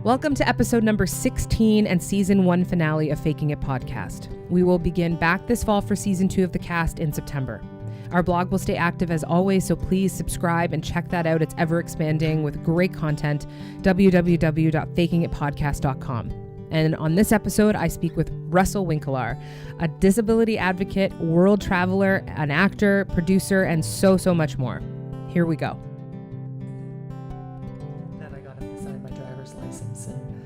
Welcome to episode number 16 and season 1 finale of Faking It podcast. We will begin back this fall for season 2 of the cast in September. Our blog will stay active as always, so please subscribe and check that out. It's ever expanding with great content. www.fakingitpodcast.com. And on this episode, I speak with Russell Winkelaar, a disability advocate, world traveler, an actor, producer, and so much more. Here we go.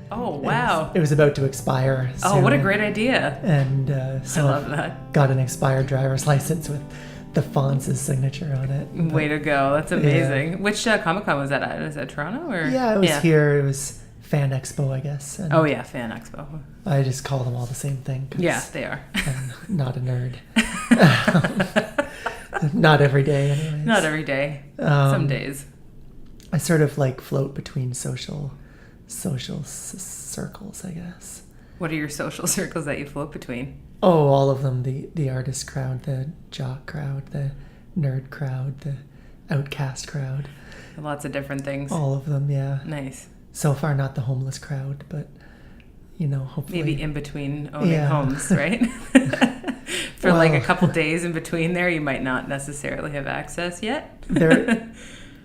Oh, wow. It was about to expire soon. Oh, what a great idea. And so I love that. Got an expired driver's license with the Fonz's signature on it. Way to go. That's amazing. Yeah. Which Comic-Con was that at? Was that Toronto? Or? Yeah, it was here. It was Fan Expo, I guess. And Fan Expo. I just call them all the same thing. Yeah, they are. I'm not a nerd. Not every day, anyways. Not every day. Some days. I sort of float between social circles, I guess. What are your social circles that you float between? Oh, all of them. The artist crowd, the jock crowd, the nerd crowd, the outcast crowd. Lots of different things. All of them, yeah. Nice. So far, not the homeless crowd, but, hopefully. Maybe in between owning homes, right? For a couple days in between there, you might not necessarily have access yet.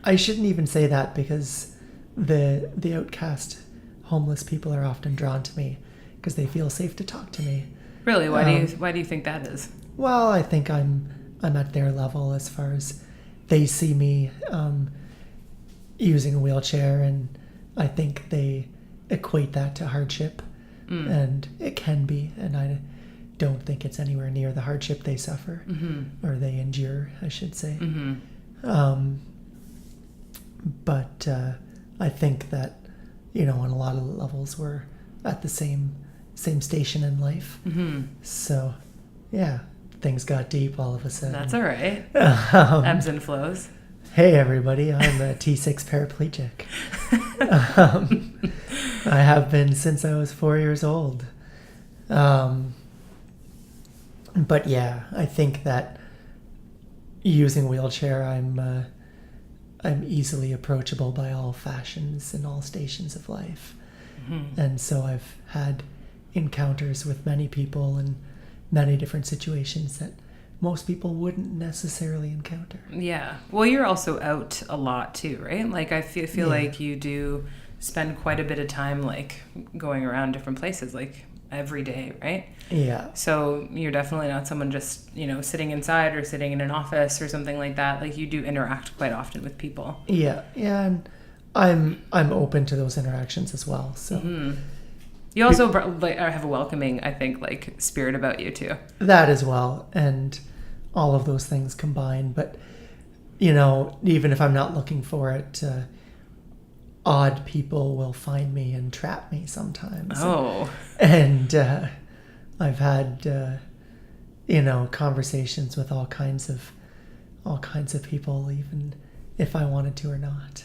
I shouldn't even say that because the outcast homeless people are often drawn to me because they feel safe to talk to me. Really? Why do you think that is? Well, I think I'm at their level as far as they see me using a wheelchair, and I think they equate that to hardship, and it can be, and I don't think it's anywhere near the hardship they suffer, or they endure, I should say. But I think that, on a lot of levels, we're at the same station in life. So, yeah, things got deep all of a sudden. That's all right. Ebbs and flows. Hey, everybody. I'm a T6 paraplegic. I have been since I was 4 years old. But, yeah, I think that using a wheelchair, I'm easily approachable by all fashions and all stations of life. And so I've had encounters with many people in many different situations that most people wouldn't necessarily encounter. Yeah. Well, you're also out a lot too, right? I feel like you do spend quite a bit of time going around different places every day, right? Yeah. So you're definitely not someone just, sitting inside or sitting in an office or something like that. You do interact quite often with people. Yeah. Yeah. And I'm open to those interactions as well. So you also have a welcoming, I think, spirit about you too. That as well. And all of those things combined. But, even if I'm not looking for it, odd people will find me and trap me sometimes. Oh. And I've had conversations with all kinds of people, even if I wanted to or not.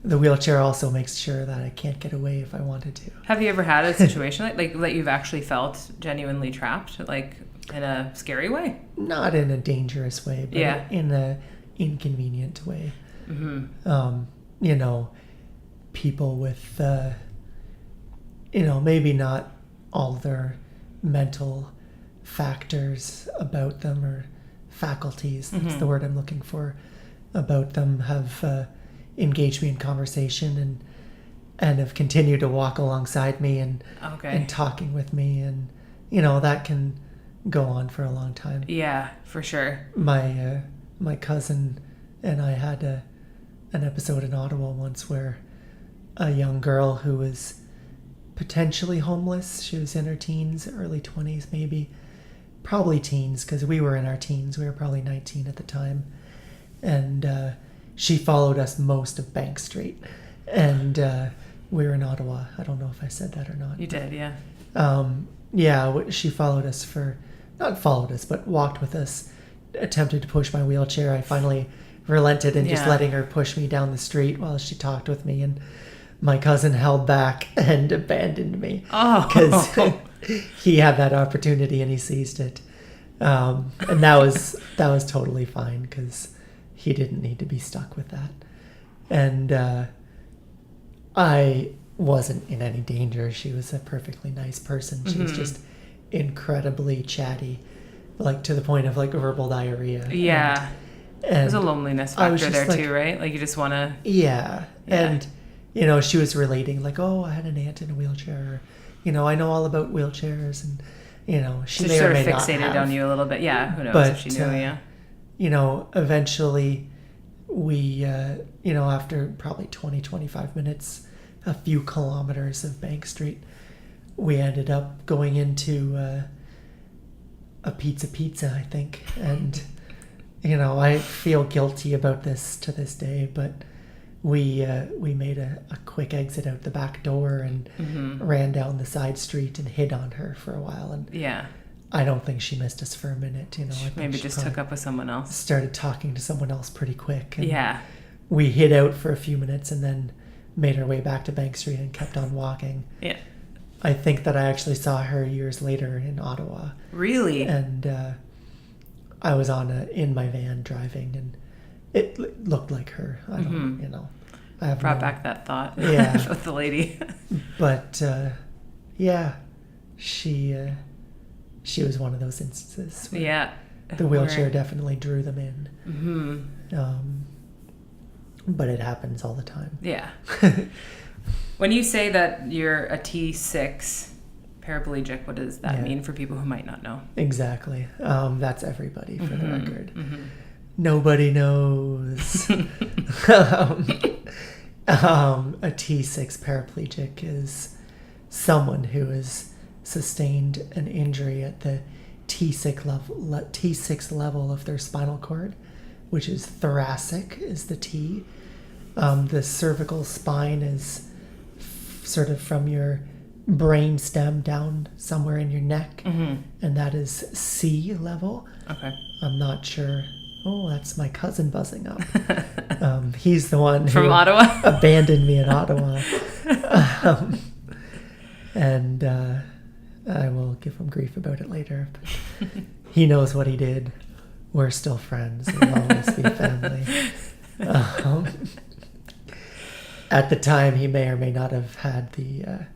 The wheelchair also makes sure that I can't get away if I wanted to. Have you ever had a situation that you've actually felt genuinely trapped, in a scary way? Not in a dangerous way, but in a inconvenient way. People with, maybe not all their mental factors about them or faculties, that's the word I'm looking for, about them, have engaged me in conversation and have continued to walk alongside me and talking with me, and that can go on for a long time. Yeah, for sure. My cousin and I had an episode in Ottawa once where a young girl who was potentially homeless, she was in her teens, early 20s maybe, probably teens, because we were in our teens, we were probably 19 at the time, and she followed us most of Bank Street, and we were in Ottawa. I don't know if I said that or not. You did, yeah. She followed us not followed us, but walked with us, attempted to push my wheelchair. I finally relented and just letting her push me down the street while she talked with me, and my cousin held back and abandoned me because he had that opportunity and he seized it, and that was totally fine because he didn't need to be stuck with that. And I wasn't in any danger. She was a perfectly nice person. She was just incredibly chatty, like to the point of like verbal diarrhea. Yeah. And there's a loneliness factor there too, right? Like you just want to... Yeah. And, you know, she was relating like, oh, I had an aunt in a wheelchair. You know, I know all about wheelchairs. And, you know, she may or may not have. Sort of fixated on you a little bit. Yeah, who knows if she knew, you know, eventually we, you know, after probably 20-25 minutes, a few kilometers of Bank Street, we ended up going into a pizza, I think. And, you know, I feel guilty about this to this day, but we made a quick exit out the back door and ran down the side street and hid on her for a while. And I don't think she missed us for a minute. You know, I think maybe just took up with someone else. Started talking to someone else pretty quick. And we hid out for a few minutes and then made our way back to Bank Street and kept on walking. Yeah. I think that I actually saw her years later in Ottawa. Really? And I was in my van driving, and it looked like her. I don't, you know. I have brought back that thought. Yeah. With the lady. But yeah, she was one of those instances. Where the wheelchair definitely drew them in. But it happens all the time. Yeah. When you say that you're a T6 paraplegic, what does that mean for people who might not know? Exactly. That's everybody, for the record. Nobody knows. A T6 paraplegic is someone who has sustained an injury at the T6 level of their spinal cord, which is thoracic is the T. The cervical spine is sort of from your brain stem down somewhere in your neck, and that is C level. Okay. I'm not sure. Oh, that's my cousin buzzing up. He's the one who from Ottawa abandoned me in Ottawa, and I will give him grief about it later. But he knows what he did. We're still friends. We'll always be family. At the time, he may or may not have had the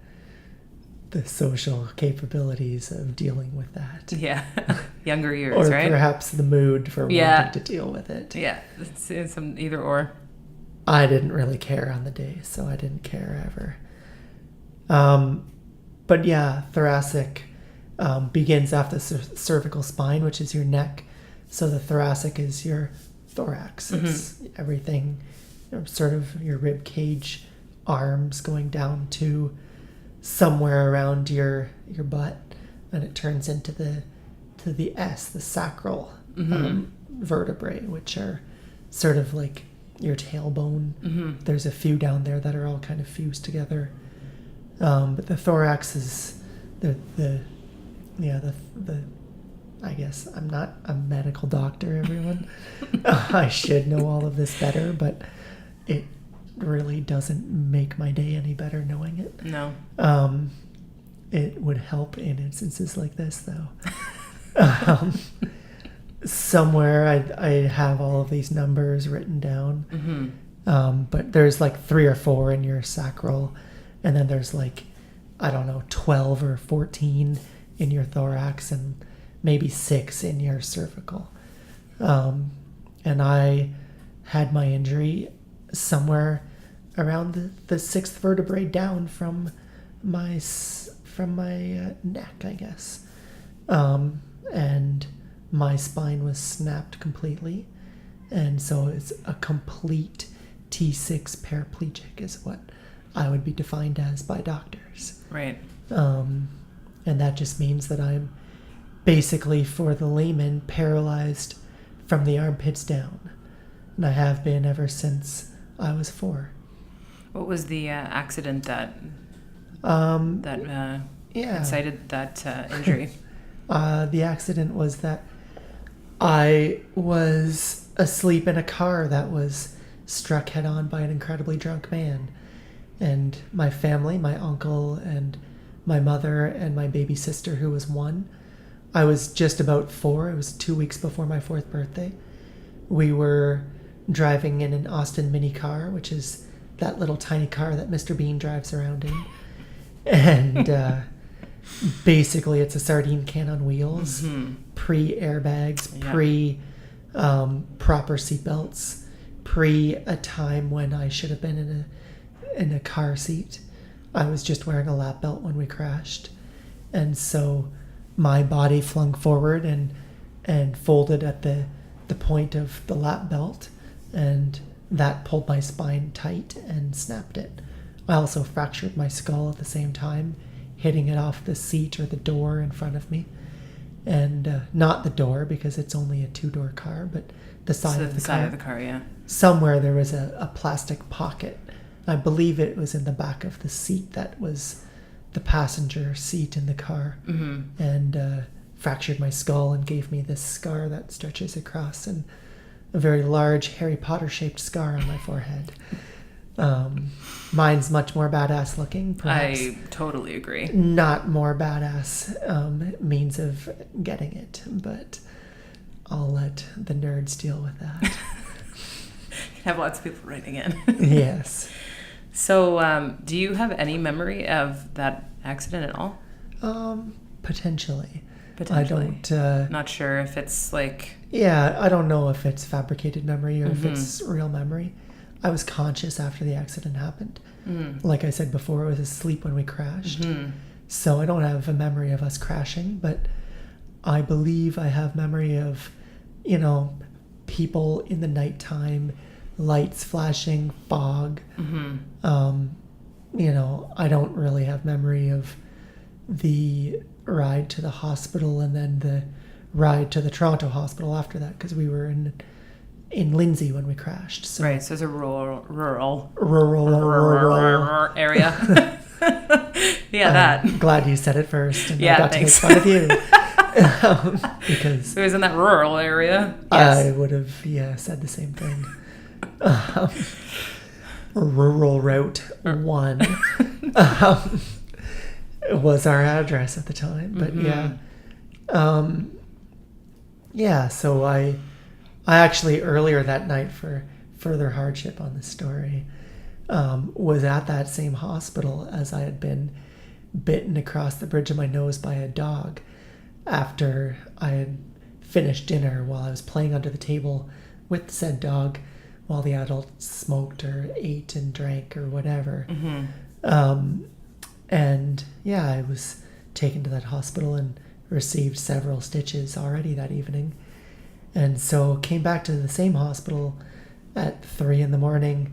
social capabilities of dealing with that. Yeah, younger years, or right? Or perhaps the mood for wanting to deal with it. Yeah, it's some either or. I didn't really care on the day, so I didn't care ever. But yeah, thoracic begins after the cervical spine, which is your neck. So the thoracic is your thorax. It's everything, sort of your rib cage, arms going down to somewhere around your butt, and it turns into the S, the sacral vertebrae, which are sort of like your tailbone. There's a few down there that are all kind of fused together. But the thorax is the I guess I'm not a medical doctor, everyone. I should know all of this better, but it really doesn't make my day any better knowing it. No. It would help in instances like this, though. Somewhere I have all of these numbers written down, but there's like 3 or 4 in your sacral, and then there's like, I don't know, 12 or 14 in your thorax, and maybe 6 in your cervical. And I had my injury somewhere around the 6th vertebrae down from my neck, I guess. And my spine was snapped completely. And so it's a complete T6 paraplegic is what I would be defined as by doctors. Right. And that just means that I'm basically, for the layman, paralyzed from the armpits down. And I have been ever since I was 4. What was the accident that incited that injury? The accident was that I was asleep in a car that was struck head on by an incredibly drunk man. And my family, my uncle and my mother and my baby sister, who was 1, I was just about 4. It was 2 weeks before my 4th birthday. We were driving in an Austin Mini car, which is that little tiny car that Mr. Bean drives around in. And basically it's a sardine can on wheels, pre-airbags, proper seatbelts, pre a time when I should have been in a car seat. I was just wearing a lap belt when we crashed. And so my body flung forward and folded at the point of the lap belt, and that pulled my spine tight and snapped it. I also fractured my skull at the same time, hitting it off the seat or the door in front of me. And not the door, because it's only a 2-door car, but the side of the car. side of the car, yeah. Somewhere there was a plastic pocket. I believe it was in the back of the seat that was the passenger seat in the car. And fractured my skull and gave me this scar that stretches across, and a very large Harry Potter shaped scar on my forehead. Mine's much more badass looking, perhaps. I totally agree. Not more badass means of getting it, but I'll let the nerds deal with that. You have lots of people writing in. Yes. So, do you have any memory of that accident at all? Potentially. Potentially. I don't... Not sure if it's like... Yeah, I don't know if it's fabricated memory or if it's real memory. I was conscious after the accident happened. Like I said before, I was asleep when we crashed. So I don't have a memory of us crashing, but I believe I have memory of, people in the nighttime, lights flashing, fog. I don't really have memory of the ride to the hospital and then the ride to the Toronto hospital after that, because we were in Lindsay when we crashed. So. Right, so it's a rural area. That. I'm glad you said it first, and I got thanks. to make fun of you. Because it was in that rural area. Yes. I would have, said the same thing. Rural Route 1 was our address at the time. But so I actually earlier that night, for further hardship on the story, was at that same hospital as I had been bitten across the bridge of my nose by a dog after I had finished dinner, while I was playing under the table with said dog while the adults smoked or ate and drank or whatever. I was taken to that hospital and received several stitches already that evening. And so came back to the same hospital at 3 a.m.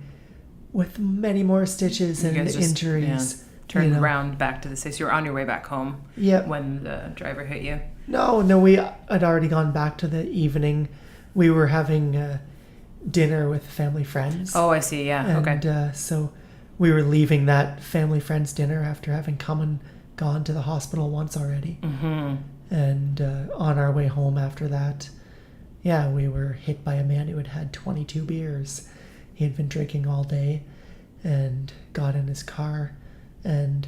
with many more stitches and injuries. Turned around back to the city. So you were on your way back home when the driver hit you? No, we had already gone back to the evening. We were having dinner with family friends. Oh, I see, yeah, and, okay. So we were leaving that family friends dinner after having come and gone to the hospital once already. And on our way home after that, we were hit by a man who had had 22 beers. He had been drinking all day and got in his car and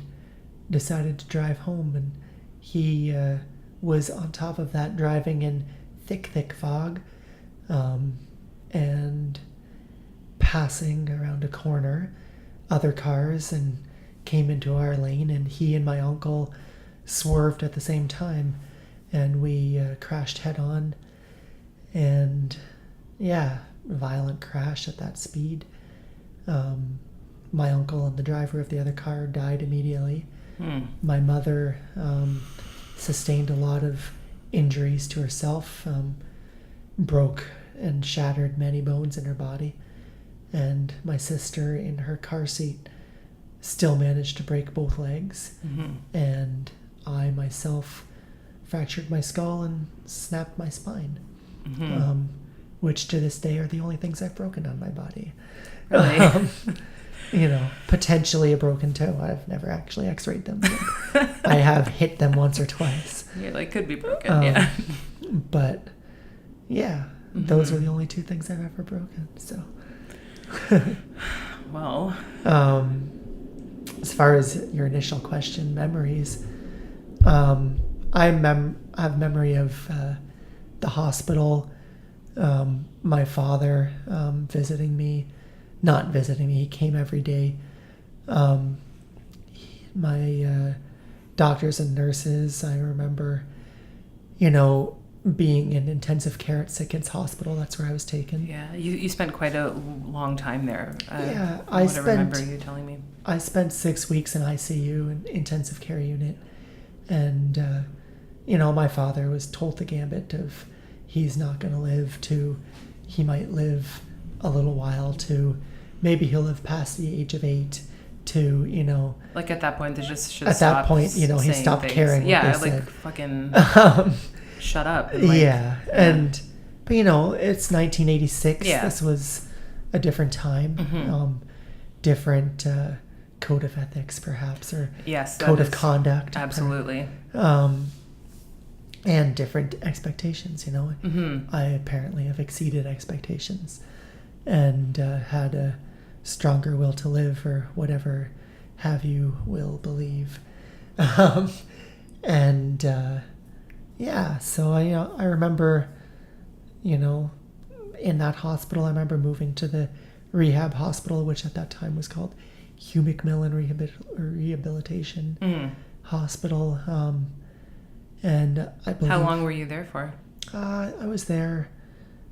decided to drive home. And he was on top of that, driving in thick fog and passing around a corner other cars, and came into our lane, and he and my uncle swerved at the same time, and we crashed head on. And violent crash at that speed. My uncle and the driver of the other car died immediately. My mother sustained a lot of injuries to herself, broke and shattered many bones in her body. And my sister, in her car seat, still managed to break both legs. And I myself fractured my skull and snapped my spine. Which to this day are the only things I've broken on my body. Really? Potentially a broken toe. I've never actually x-rayed them. I have hit them once or twice. Could be broken, But, those are the only 2 things I've ever broken, so... Well... as far as your initial question, memories, I have memory of the hospital, my father visiting me not visiting me. He came every day. My doctors and nurses, I remember, being in intensive care at Sick Kids Hospital. That's where I was taken. Yeah, you spent quite a long time there. Yeah, I remember you telling me. I spent 6 weeks in ICU, an intensive care unit. And, my father was told the gambit of he's not going to live to he might live a little while to maybe he'll live past the age of 8 to, Like at that point, they just should at that point, he stopped things. caring what Yeah, they like said. fucking shut up. And Yeah. But it's 1986. Yeah. This was a different time. Different code of ethics, perhaps, or yes, code of conduct. Absolutely. And different expectations, I apparently have exceeded expectations and had a stronger will to live, or whatever have you will believe. So I remember, in that hospital, I remember moving to the rehab hospital, which at that time was called Hugh McMillan Rehabilitation Hospital. And I believe... How long were you there for? I was there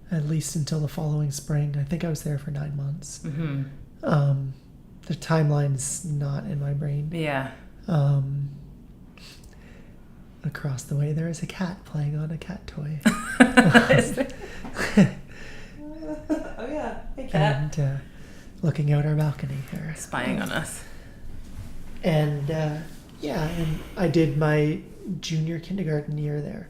at least until the following spring. I think I was there for 9 months. The timeline's not in my brain. Yeah. Across the way, there is a cat playing on a cat toy. Oh, yeah. Hey, cat. And looking out our balcony here. Spying on us. And, and I did my junior kindergarten year there.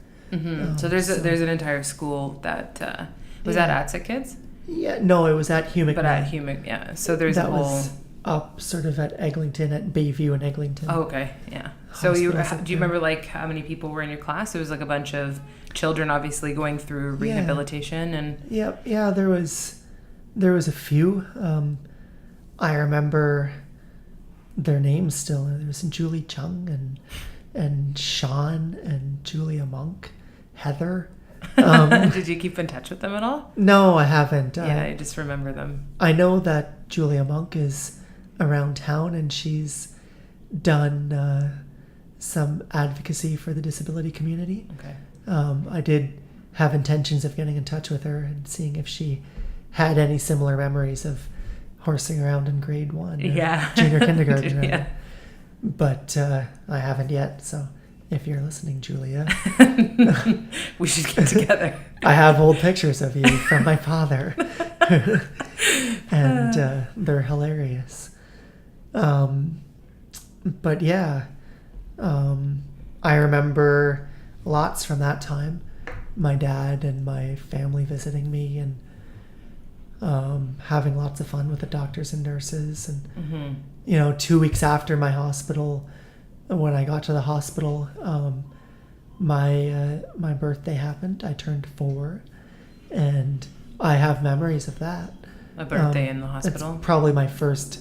So there's an entire school that... was that at Sick Kids? Yeah, no, it was at Hugh McMillan. But at Hugh McMillan, yeah. So there's that a whole... was up sort of at Eglinton, at Bayview and Eglinton. Oh, okay, yeah. So do you remember like how many people were in your class? It was like a bunch of children, obviously going through rehabilitation and. Yeah. There was a few. I remember their names still. There was Julie Chung and Sean and Julia Monk, Heather. Did you keep in touch with them at all? No, I haven't. Yeah, I just remember them. I know that Julia Monk is around town, and she's done some advocacy for the disability community. Okay. I did have intentions of getting in touch with her and seeing if she had any similar memories of horsing around in grade 1. Junior kindergarten. Yeah. But I haven't yet, so if you're listening, Julia, we should get together. I have old pictures of you from my father, and they're hilarious. But yeah, I remember lots from that time. My dad and my family visiting me and having lots of fun with the doctors and nurses. And 2 weeks after my hospital, when I got to the hospital, my birthday happened. I turned 4, and I have memories of that. A birthday in the hospital? It's probably my first,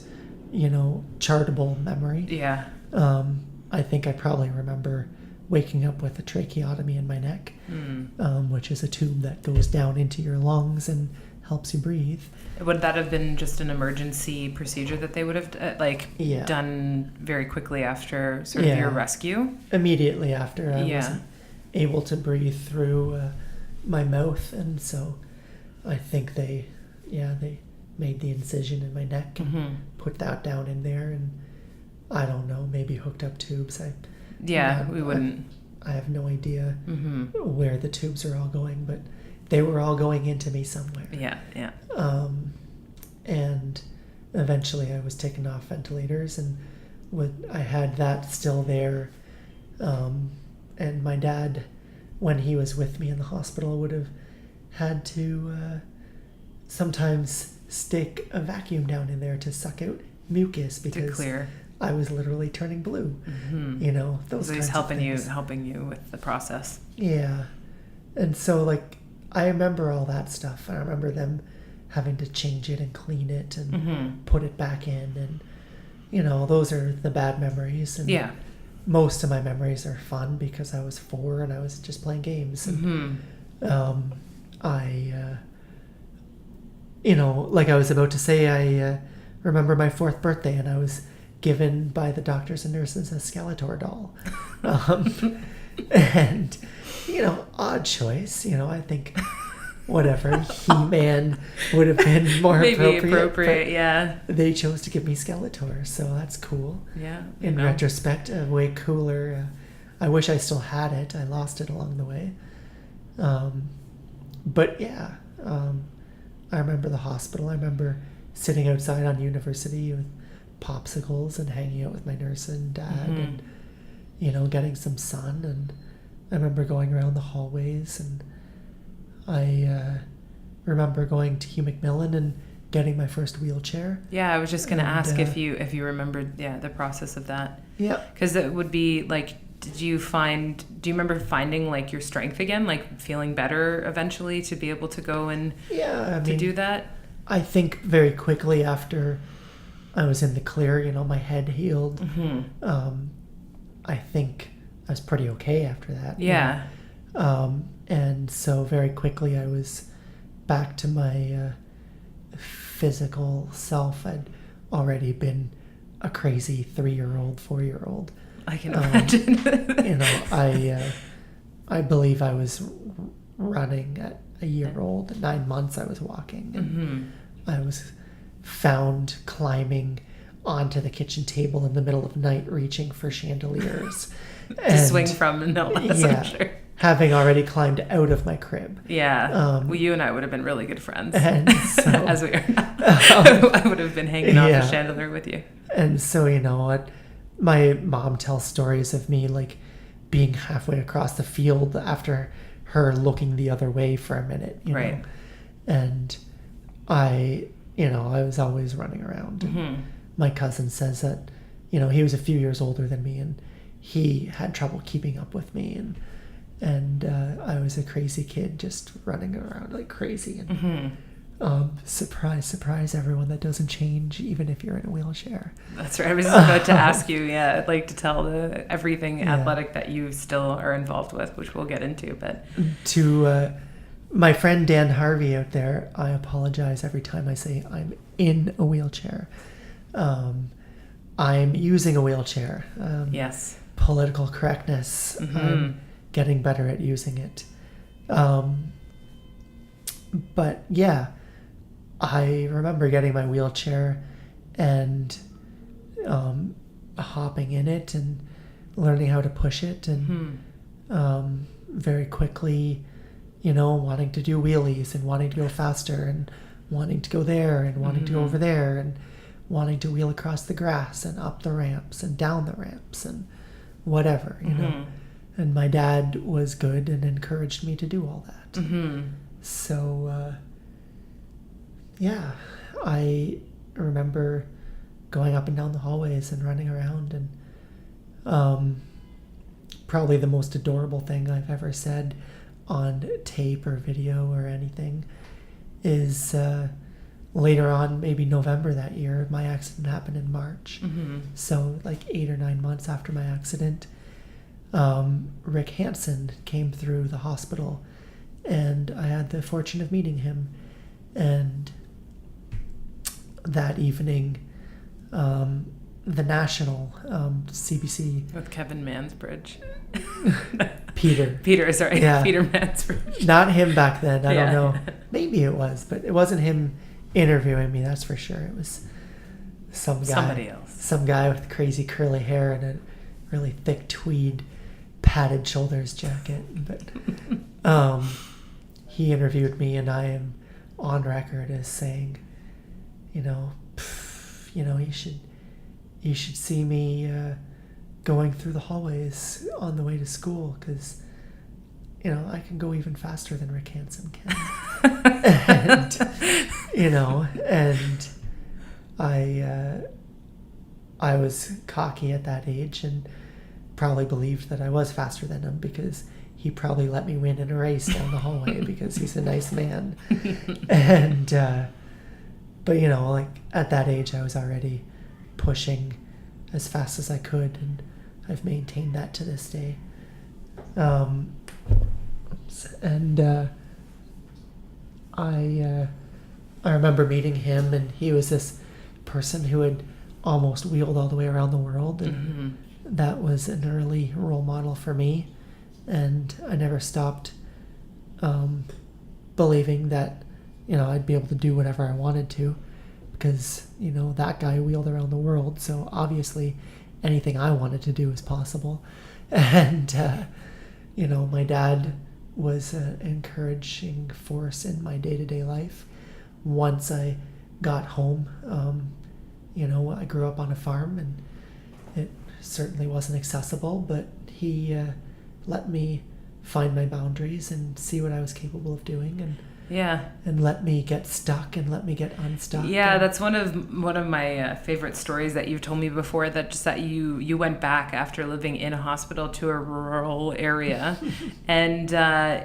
charitable memory. Yeah. I think I probably remember waking up with a tracheotomy in my neck, which is a tube that goes down into your lungs and helps you breathe. Would that have been just an emergency procedure that they would have done very quickly after sort of your rescue? Immediately after. I wasn't able to breathe through my mouth, and so I think they made the incision in my neck and put that down in there, and I don't know, maybe hooked up tubes. We wouldn't. I have no idea where the tubes are all going, but they were all going into me somewhere. Yeah. And eventually I was taken off ventilators, and I had that still there. And my dad, when he was with me in the hospital, would have had to sometimes stick a vacuum down in there to suck out mucus because I was literally turning blue. Those so he's helping you with the process. Yeah. And so I remember all that stuff. I remember them having to change it and clean it and put it back in, and those are the bad memories. And most of my memories are fun because I was 4 and I was just playing games. And like I was about to say, I remember my 4th birthday, and I was given by the doctors and nurses a Skeletor doll. And, odd choice. I think whatever, He-Man would have been more maybe appropriate, yeah. They chose to give me Skeletor, so that's cool. Yeah. In retrospect, way cooler. I wish I still had it. I lost it along the way. But yeah, I remember the hospital. I remember sitting outside on University with popsicles and hanging out with my nurse and dad and, getting some sun. And I remember going around the hallways, and I remember going to Hugh McMillan and getting my first wheelchair. Yeah, I was just going to ask if you remembered, the process of that. Yeah. Because it would be like, do you remember finding like your strength again, like feeling better eventually to be able to go and to do that? I think very quickly after I was in the clear, my head healed. Mm-hmm. I think I was pretty okay after that. Yeah. And so very quickly I was back to my physical self. I'd already been a crazy 3-year-old, 4-year-old. I can imagine. I believe I was running at a year old. At 9 months I was walking. And I was found climbing onto the kitchen table in the middle of the night, reaching for chandeliers. To swing from, no less, I'm sure. Having already climbed out of my crib. Yeah. You and I would have been really good friends. And so, as we are now. I would have been hanging off the chandelier with you. And so, what my mom tells stories of me like being halfway across the field after her looking the other way for a minute, right. know. And I was always running around. And my cousin says that, he was a few years older than me, and he had trouble keeping up with me, and I was a crazy kid just running around like crazy. And surprise, surprise, everyone, that doesn't change even if you're in a wheelchair. That's right. I was just about to ask you, I'd like to tell everything athletic that you still are involved with, which we'll get into. But to my friend Dan Harvey out there, I apologize every time I say I'm in a wheelchair. I'm using a wheelchair. Yes. Political correctness. I'm getting better at using it. But yeah, I remember getting my wheelchair and hopping in it and learning how to push it, and very quickly, wanting to do wheelies and wanting to go faster and wanting to go there and wanting to go over there and wanting to wheel across the grass and up the ramps and down the ramps and whatever, know. And my dad was good and encouraged me to do all that. So, I remember going up and down the hallways and running around, and probably the most adorable thing I've ever said on tape or video or anything is later on, maybe November that year. My accident happened in March. So like 8 or 9 months after my accident, Rick Hansen came through the hospital, and I had the fortune of meeting him. And that evening, the national CBC with Kevin Mansbridge. Peter, sorry. Yeah. Peter Mansbridge. Not him back then. I don't know. Maybe it was, but it wasn't him interviewing me, that's for sure. It was somebody else. Some guy with crazy curly hair and a really thick tweed padded shoulders jacket. But he interviewed me, and I am on record as saying, you should see me going through the hallways on the way to school, because I can go even faster than Rick Hansen can. And I was cocky at that age and probably believed that I was faster than him, because he probably let me win in a race down the hallway because he's a nice man. And but at that age I was already pushing as fast as I could, and I've maintained that to this day. I I remember meeting him, and he was this person who had almost wheeled all the way around the world, and that was an early role model for me. And I never stopped believing that, I'd be able to do whatever I wanted to, because, that guy wheeled around the world, so obviously anything I wanted to do was possible. And, my dad was an encouraging force in my day-to-day life. Once I got home, I grew up on a farm, and it certainly wasn't accessible, but he let me find my boundaries and see what I was capable of doing, and let me get stuck and let me get unstuck. Yeah, that's one of my favorite stories that you've told me before, that just that you went back after living in a hospital to a rural area and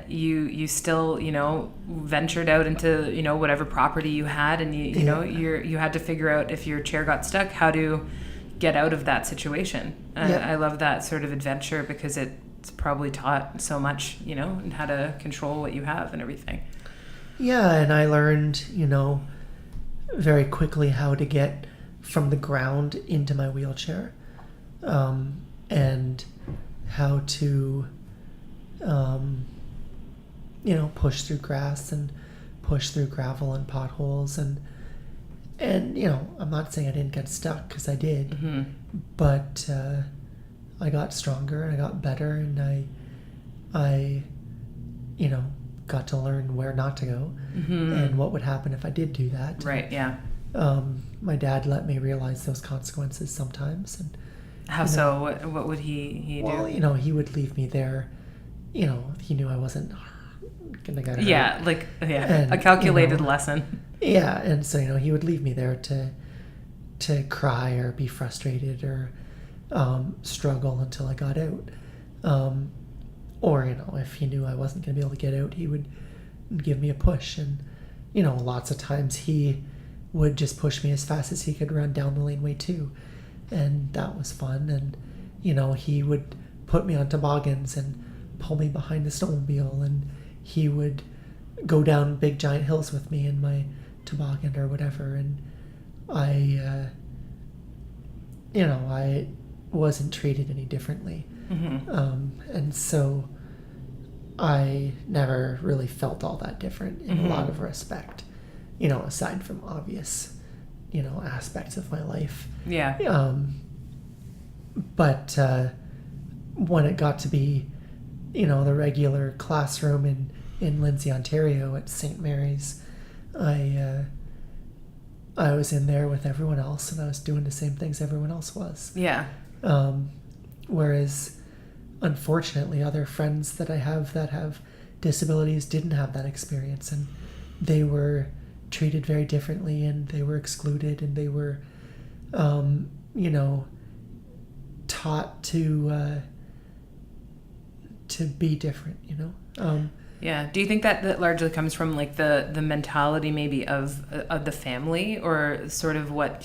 you still, ventured out into, whatever property you had, and you had to figure out, if your chair got stuck, how to get out of that situation. I love that sort of adventure, because it's probably taught so much, and how to control what you have and everything. Yeah, and I learned, very quickly how to get from the ground into my wheelchair, and how to, push through grass and push through gravel and potholes, and I'm not saying I didn't get stuck, because I did, but I got stronger and I got better, and I got to learn where not to go, and what would happen if I did do that. Right, yeah. My dad let me realize those consequences sometimes. And how so? What would he do? Well, he would leave me there. He knew I wasn't gonna get hurt. Yeah, and, a calculated lesson. Yeah, and so he would leave me there to cry or be frustrated or struggle until I got out. Or, if he knew I wasn't going to be able to get out, he would give me a push. And, lots of times he would just push me as fast as he could run down the laneway too. And that was fun. And, he would put me on toboggans and pull me behind the snowmobile. And he would go down big giant hills with me in my toboggan or whatever. And I wasn't treated any differently. And so I never really felt all that different in a lot of respect, aside from obvious, aspects of my life. Yeah. But when it got to be, the regular classroom in Lindsay, Ontario at St. Mary's, I was in there with everyone else, and I was doing the same things everyone else was. Yeah. Whereas, unfortunately, other friends that I have that have disabilities didn't have that experience, and they were treated very differently, and they were excluded, and they were, taught to be different, Yeah. Do you think that largely comes from the mentality maybe of the family, or sort of what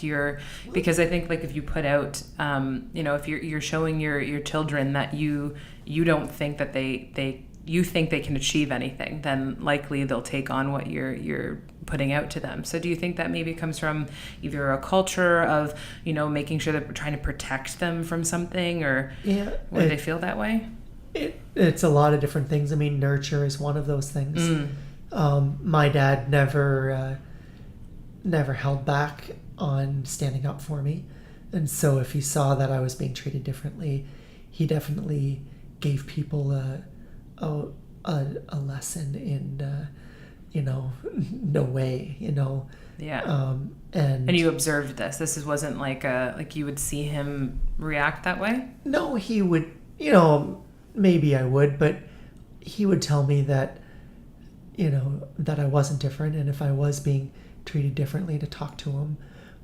because I think if you put out, if you're showing your children that you don't think that you think they can achieve anything, then likely they'll take on what you're putting out to them. So do you think that maybe comes from either a culture of, making sure that we're trying to protect them from something, or do they feel that way? It's a lot of different things. I mean, nurture is one of those things. My dad never held back on standing up for me. And so if he saw that I was being treated differently, he definitely gave people a lesson in, no way, Yeah. And you observed this. This wasn't like you would see him react that way? No, he would, maybe I would, but he would tell me that, that I wasn't different, and if I was being treated differently, to talk to him,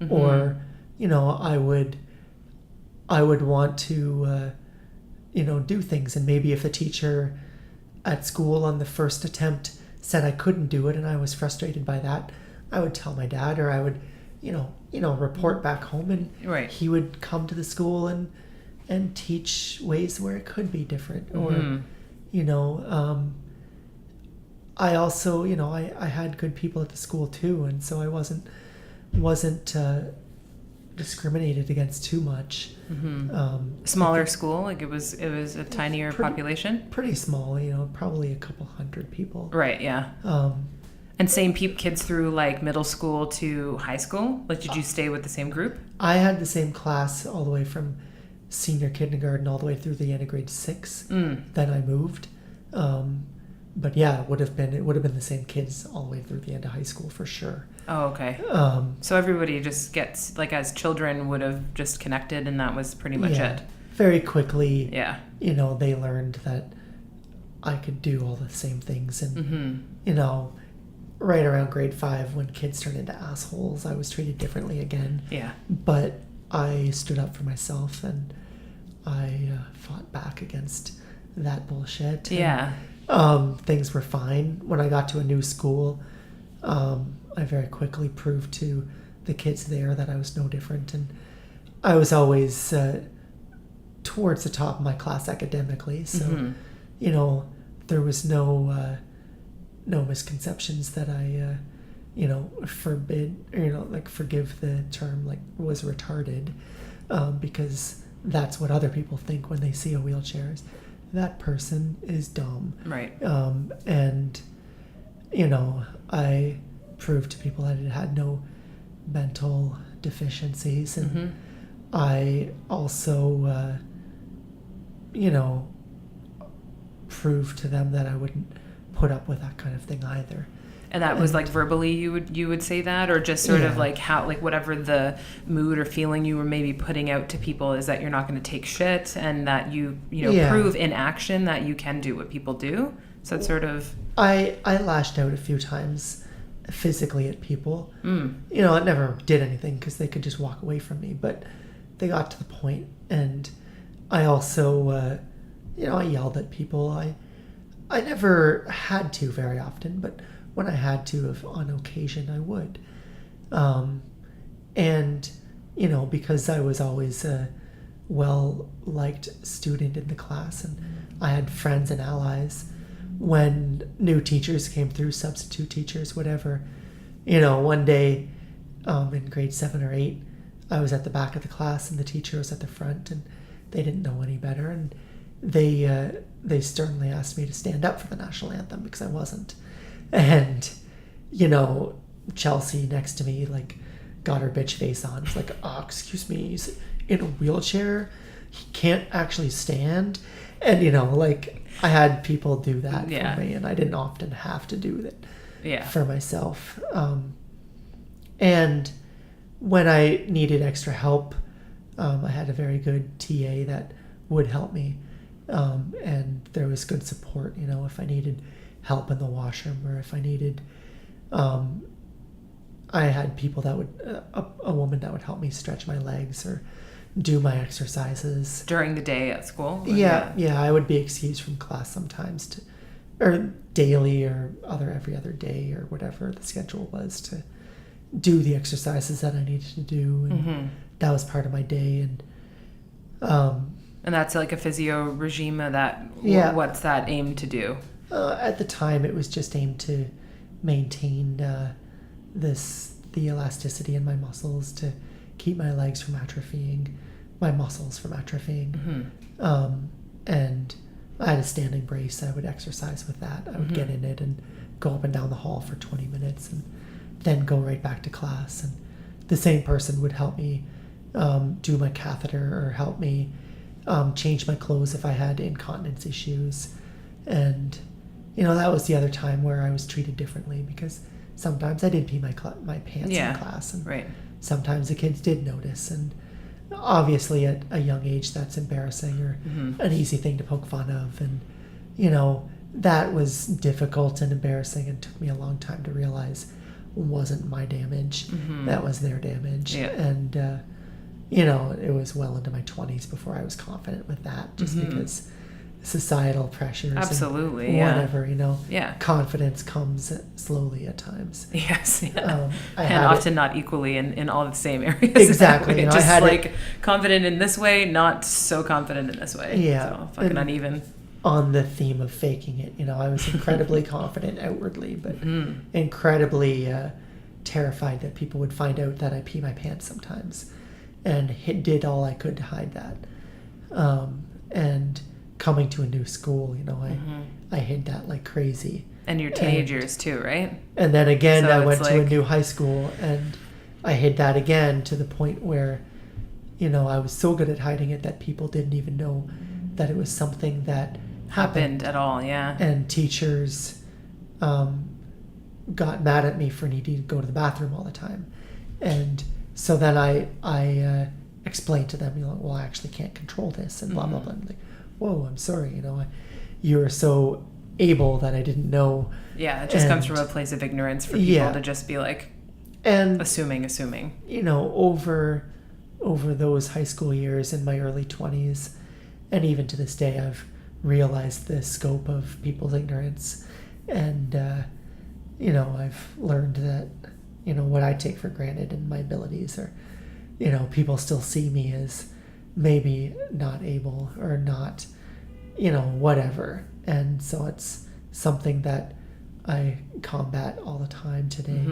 or, I would want to, do things. And maybe if a teacher at school on the first attempt said I couldn't do it, and I was frustrated by that, I would tell my dad, or I would, report back home, and he would come to the school and teach ways where it could be different. Or, I also, I had good people at the school too, and so I wasn't discriminated against too much. Smaller school, like it was a tinier population. Pretty small, probably a couple hundred people. Right. Yeah. And same kids through like middle school to high school? Like, did you stay with the same group? I had the same class all the way from senior kindergarten all the way through the end of grade 6. Then I moved. But yeah, it would have been the same kids all the way through the end of high school for sure. Oh, okay. So everybody just gets, like, as children would have just connected, and that was pretty much it. Very quickly. Yeah. They learned that I could do all the same things, and right around grade 5, when kids turned into assholes, I was treated differently again. Yeah. But I stood up for myself, and I fought back against that bullshit. Yeah. Things were fine. When I got to a new school, I very quickly proved to the kids there that I was no different, and I was always towards the top of my class academically. So, there was no misconceptions that I, forgive the term, like, was retarded, because that's what other people think when they see a wheelchair. That person is dumb. Right. And, I proved to people that it had no mental deficiencies. And I also, proved to them that I wouldn't put up with that kind of thing either. And that was like verbally you would say that, or just sort of like how, like, whatever the mood or feeling you were maybe putting out to people is that you're not going to take shit, and that you prove in action that you can do what people do. So it's sort of... I lashed out a few times physically at people. It never did anything because they could just walk away from me, but they got to the point. And I also, I yelled at people. I never had to very often, but when I had to, if on occasion, I would. And, because I was always a well-liked student in the class, and I had friends and allies, when new teachers came through, substitute teachers, whatever, one day in grade 7 or 8, I was at the back of the class and the teacher was at the front, and they didn't know any better, and they sternly asked me to stand up for the national anthem because I wasn't. And, Chelsea next to me, like, got her bitch face on. It's like, excuse me, he's in a wheelchair. He can't actually stand. And, I had people do that for me, and I didn't often have to do that for myself. And when I needed extra help, I had a very good TA that would help me. And there was good support, if I needed help in the washroom, or if I needed, I had people that would, a woman that would help me stretch my legs or do my exercises. During the day at school? Yeah, I would be excused from class sometimes or daily or every other day or whatever the schedule was, to do the exercises that I needed to do. And that was part of my day. And that's like a physio regime that, what's that aimed to do? At the time, it was just aimed to maintain the elasticity in my muscles, to keep my legs from atrophying, my muscles from atrophying. And I had a standing brace. I would exercise with that. I would get in it and go up and down the hall for 20 minutes and then go right back to class. And the same person would help me do my catheter, or help me change my clothes if I had incontinence issues. And, that was the other time where I was treated differently, because sometimes I did pee my pants in class, and sometimes the kids did notice. And obviously at a young age, that's embarrassing, or an easy thing to poke fun of. And, that was difficult and embarrassing, and took me a long time to realize wasn't my damage. That was their damage. And, it was well into my 20s before I was confident with that, just because societal pressures. Absolutely, and whatever, confidence comes slowly at times. Yes, and often not equally in all the same areas. Exactly. Just confident in this way, not so confident in this way. Yeah. So fucking uneven. on the theme of faking it. You know, I was incredibly confident outwardly, but incredibly terrified that people would find out that I pee my pants sometimes, and did all I could to hide that. And coming to a new school, you know, I hid that like crazy. And your teenage years too, right? And then again, So I it's went to a like- new high school, and I hid that again to the point where, you know, I was so good at hiding it that people didn't even know that it was something that happened at all, yeah. And teachers got mad at me for needing to go to the bathroom all the time. And so then I explained to them, you know, well, I actually can't control this, and blah, blah, blah. I'm like, whoa, I'm sorry, you know, you were so able that I didn't know. Yeah, it just comes from a place of ignorance for people to just be like, and assuming. You know, over those high school years in my early 20s, and even to this day, I've realized the scope of people's ignorance. And, you know, I've learned that, you know, what I take for granted and my abilities are, you know, people still see me as maybe not able or not, you know, whatever. And so it's something that I combat all the time today.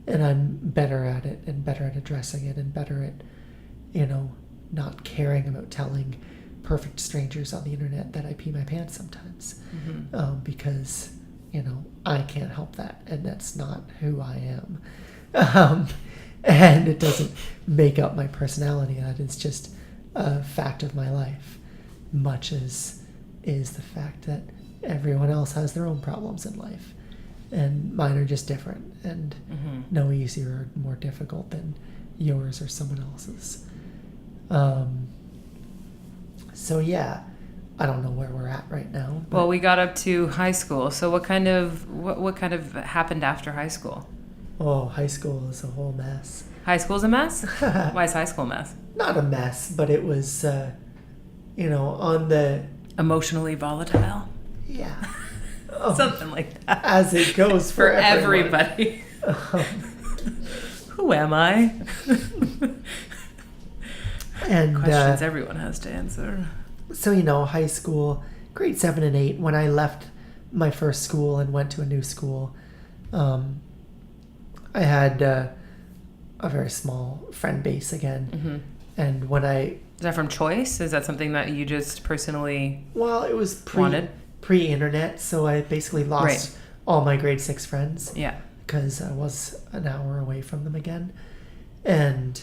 And I'm better at it, and better at addressing it, and better at, you know, not caring about telling perfect strangers on the internet that I pee my pants sometimes. Because, you know, I can't help that, and that's not who I am. And it doesn't make up my personality. That is just a fact of my life, much as is the fact that everyone else has their own problems in life. And mine are just different, and no easier or more difficult than yours or someone else's. So yeah, I don't know where we're at right now. Well, we got up to high school. So what kind of happened after high school? Oh, high school is a whole mess. High school's a mess? Why is high school a mess? Not a mess, but it was, you know, on the... Emotionally volatile? Yeah. Something like that. As it goes for everybody. Who am I? And questions everyone has to answer. So, you know, high school, grade 7 and 8, when I left my first school and went to a new school, I had a very small friend base again. And when Is that from choice? Is that something that you just personally Well, it was wanted? pre-internet, so I basically lost all my grade 6 friends. Yeah. Because I was an hour away from them again. And,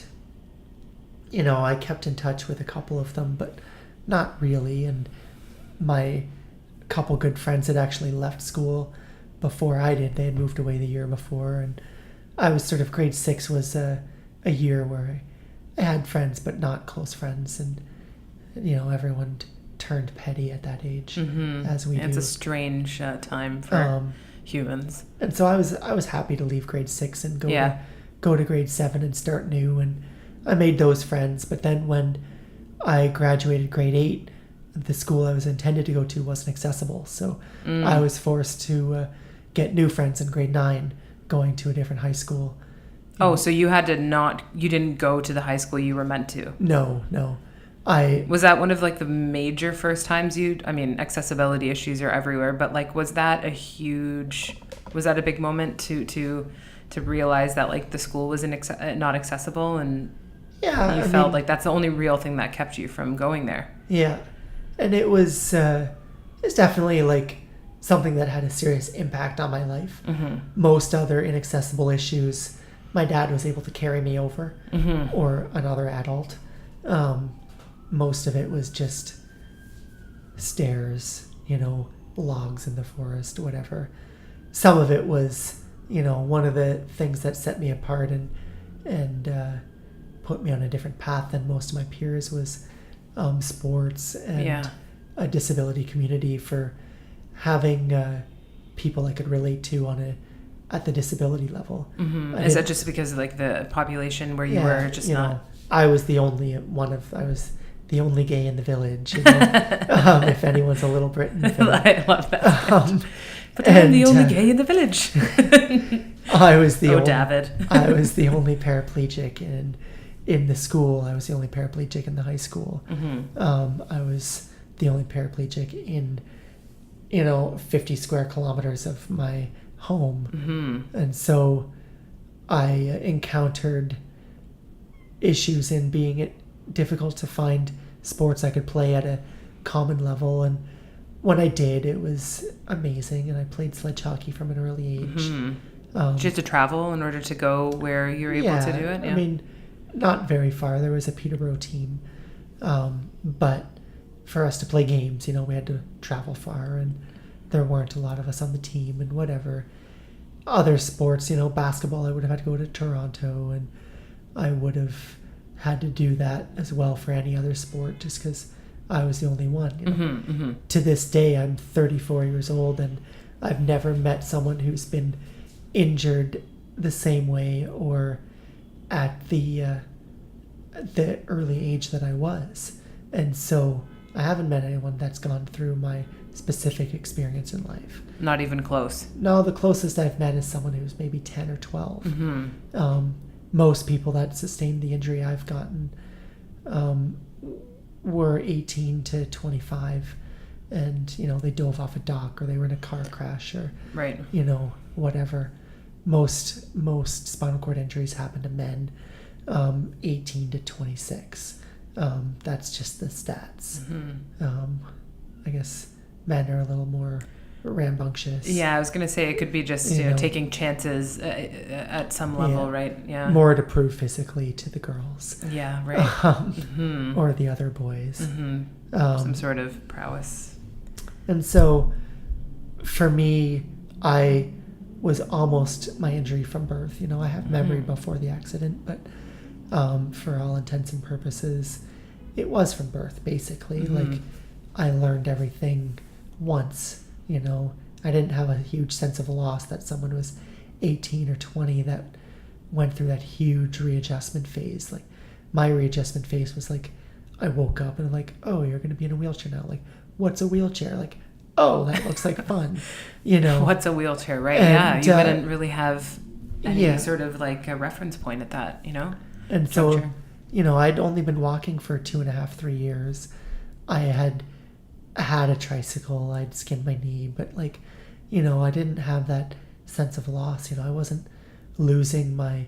you know, I kept in touch with a couple of them, but not really. And my couple good friends had actually left school before I did. They had moved away the year before. And I was sort of, grade 6 was a year where I had friends, but not close friends. And, you know, everyone turned petty at that age, as we do. It's a strange time for humans. And so I was happy to leave grade 6 and go to grade 7 and start new, and I made those friends. But then when I graduated grade 8, the school I was intended to go to wasn't accessible, so I was forced to get new friends in grade 9, going to a different high school. Oh, so you had to you didn't go to the high school you were meant to? No. Was that one of like the major first times accessibility issues are everywhere, but like, was that a big moment to realize that like the school was not accessible, and you felt like that's the only real thing that kept you from going there? Yeah. And it was definitely like something that had a serious impact on my life. Most other inaccessible issues, my dad was able to carry me over, or another adult. Most of it was just stairs, you know, logs in the forest, whatever. Some of it was, you know, one of the things that set me apart and put me on a different path than most of my peers was sports and a disability community, for having people I could relate to at the disability level. Is that just because of like the population where you were just not? Know, I was the only the only gay in the village, you know, if anyone's a little Britain fan. I love that. But I'm the only gay in the village. I was the David. I was the only paraplegic in the school. I was the only paraplegic in the high school. I was the only paraplegic in 50 square kilometers of my home. And so I encountered issues in being it difficult to find sports I could play at a common level, and when I did, it was amazing, and I played sledge hockey from an early age. Did you have to travel in order to go where you're able to do it? I mean, not very far. There was a Peterborough team, but for us to play games, we had to travel far, and there weren't a lot of us on the team. And whatever other sports, basketball, I would have had to go to Toronto, and I would have had to do that as well for any other sport, just because I was the only one. To this day, I'm 34 years old, and I've never met someone who's been injured the same way or at the early age that I was. And so I haven't met anyone that's gone through my specific experience in life. Not even close. No, the closest I've met is someone who's maybe 10 or 12. Most people that sustained the injury I've gotten were 18 to 25, and they dove off a dock, or they were in a car crash, or right, whatever. Most spinal cord injuries happen to men 18 to 26. That's just the stats. I guess men are a little more rambunctious. Yeah, I was gonna say it could be just taking chances at some level, right? Yeah, more to prove physically to the girls. Yeah, right. Or the other boys. Some sort of prowess. And so, for me, I was almost my injury from birth. I have memory before the accident, but for all intents and purposes, it was from birth. Basically, like I learned everything once. I didn't have a huge sense of loss that someone was 18 or 20 that went through that huge readjustment phase. Like, my readjustment phase was like, I woke up and I'm like, oh, you're going to be in a wheelchair now. Like, what's a wheelchair? Like, oh, that looks like fun. What's a wheelchair, right? And, you wouldn't really have any sort of like a reference point at that, And so, I'd only been walking for 2.5, 3 years. I had a tricycle, I'd skinned my knee, but I didn't have that sense of loss. I wasn't losing my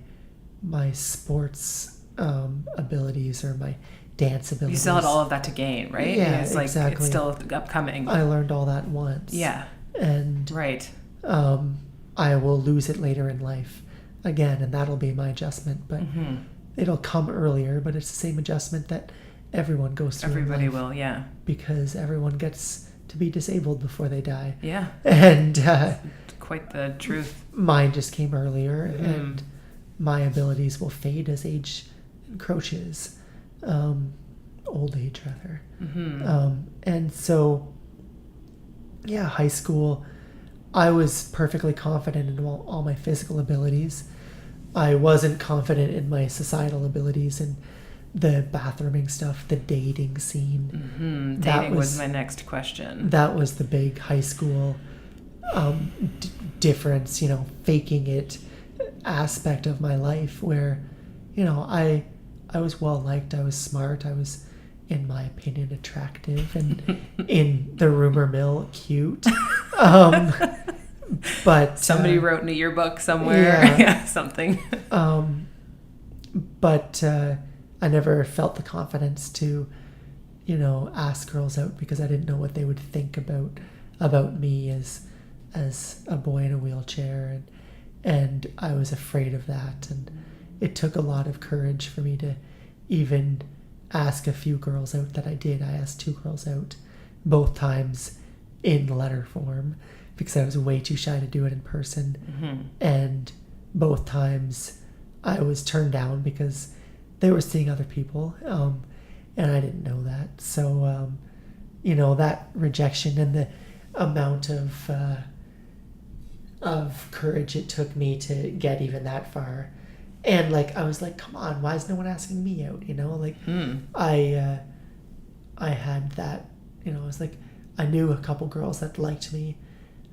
sports abilities or my dance abilities. You still had all of that to gain, right? Yeah, it's exactly. It's still upcoming. I learned all that once. Yeah. And right. I will lose it later in life again, and that'll be my adjustment, but it'll come earlier, but it's the same adjustment that everyone goes through. Everybody will, yeah. Because everyone gets to be disabled before they die. Yeah. And quite the truth. Mine just came earlier, and my abilities will fade as age encroaches. Old age, rather. And so, high school, I was perfectly confident in all my physical abilities. I wasn't confident in my societal abilities and the bathrooming stuff, the dating scene. Dating was my next question. That was the big high school difference, faking it aspect of my life, where, I was well liked, I was smart, I was, in my opinion, attractive, and in the rumor mill, cute. But somebody wrote in a yearbook somewhere, something. But I never felt the confidence to, ask girls out, because I didn't know what they would think about me as a boy in a wheelchair, and I was afraid of that, and it took a lot of courage for me to even ask a few girls out that I did. I asked 2 girls out, both times in letter form, because I was way too shy to do it in person. And both times I was turned down because they were seeing other people, and I didn't know that. So, that rejection and the amount of courage it took me to get even that far. And I was like, come on, why is no one asking me out? I had that, I was like, I knew a couple girls that liked me.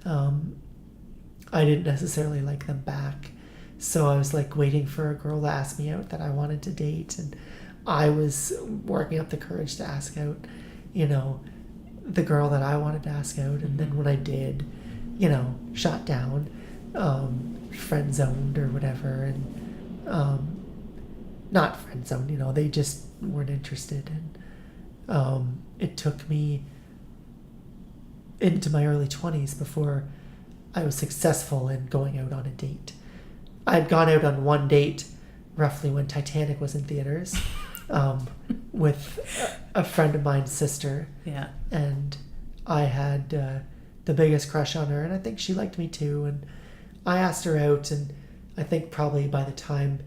I didn't necessarily like them back. So I was waiting for a girl to ask me out that I wanted to date. And I was working up the courage to ask out, the girl that I wanted to ask out, and then when I did, you know, shot down, friend zoned or whatever, and not friend zoned, you know, they just weren't interested. And it took me into my early 20s before I was successful in going out on a date. I'd gone out on one date roughly when Titanic was in theaters, with a friend of mine's sister. Yeah. And I had the biggest crush on her, and I think she liked me too. And I asked her out, and I think probably by the time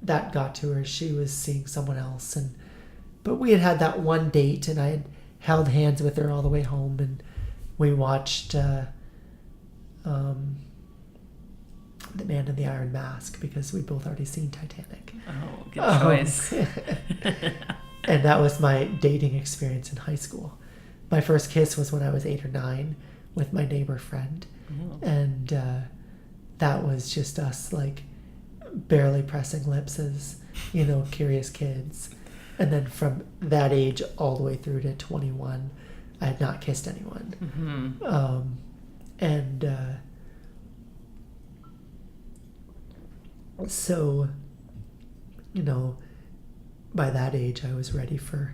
that got to her, she was seeing someone else. But we had that one date, and I had held hands with her all the way home, and we watched The Man in the Iron Mask because we'd both already seen Titanic. Oh, good choice. And that was my dating experience in high school. My first kiss was when I was 8 or 9 with my neighbor friend. Oh. And that was just us, like, barely pressing lips as, you know, curious kids. And then from that age all the way through to 21, I had not kissed anyone. Mm-hmm. So, you know, by that age, I was ready for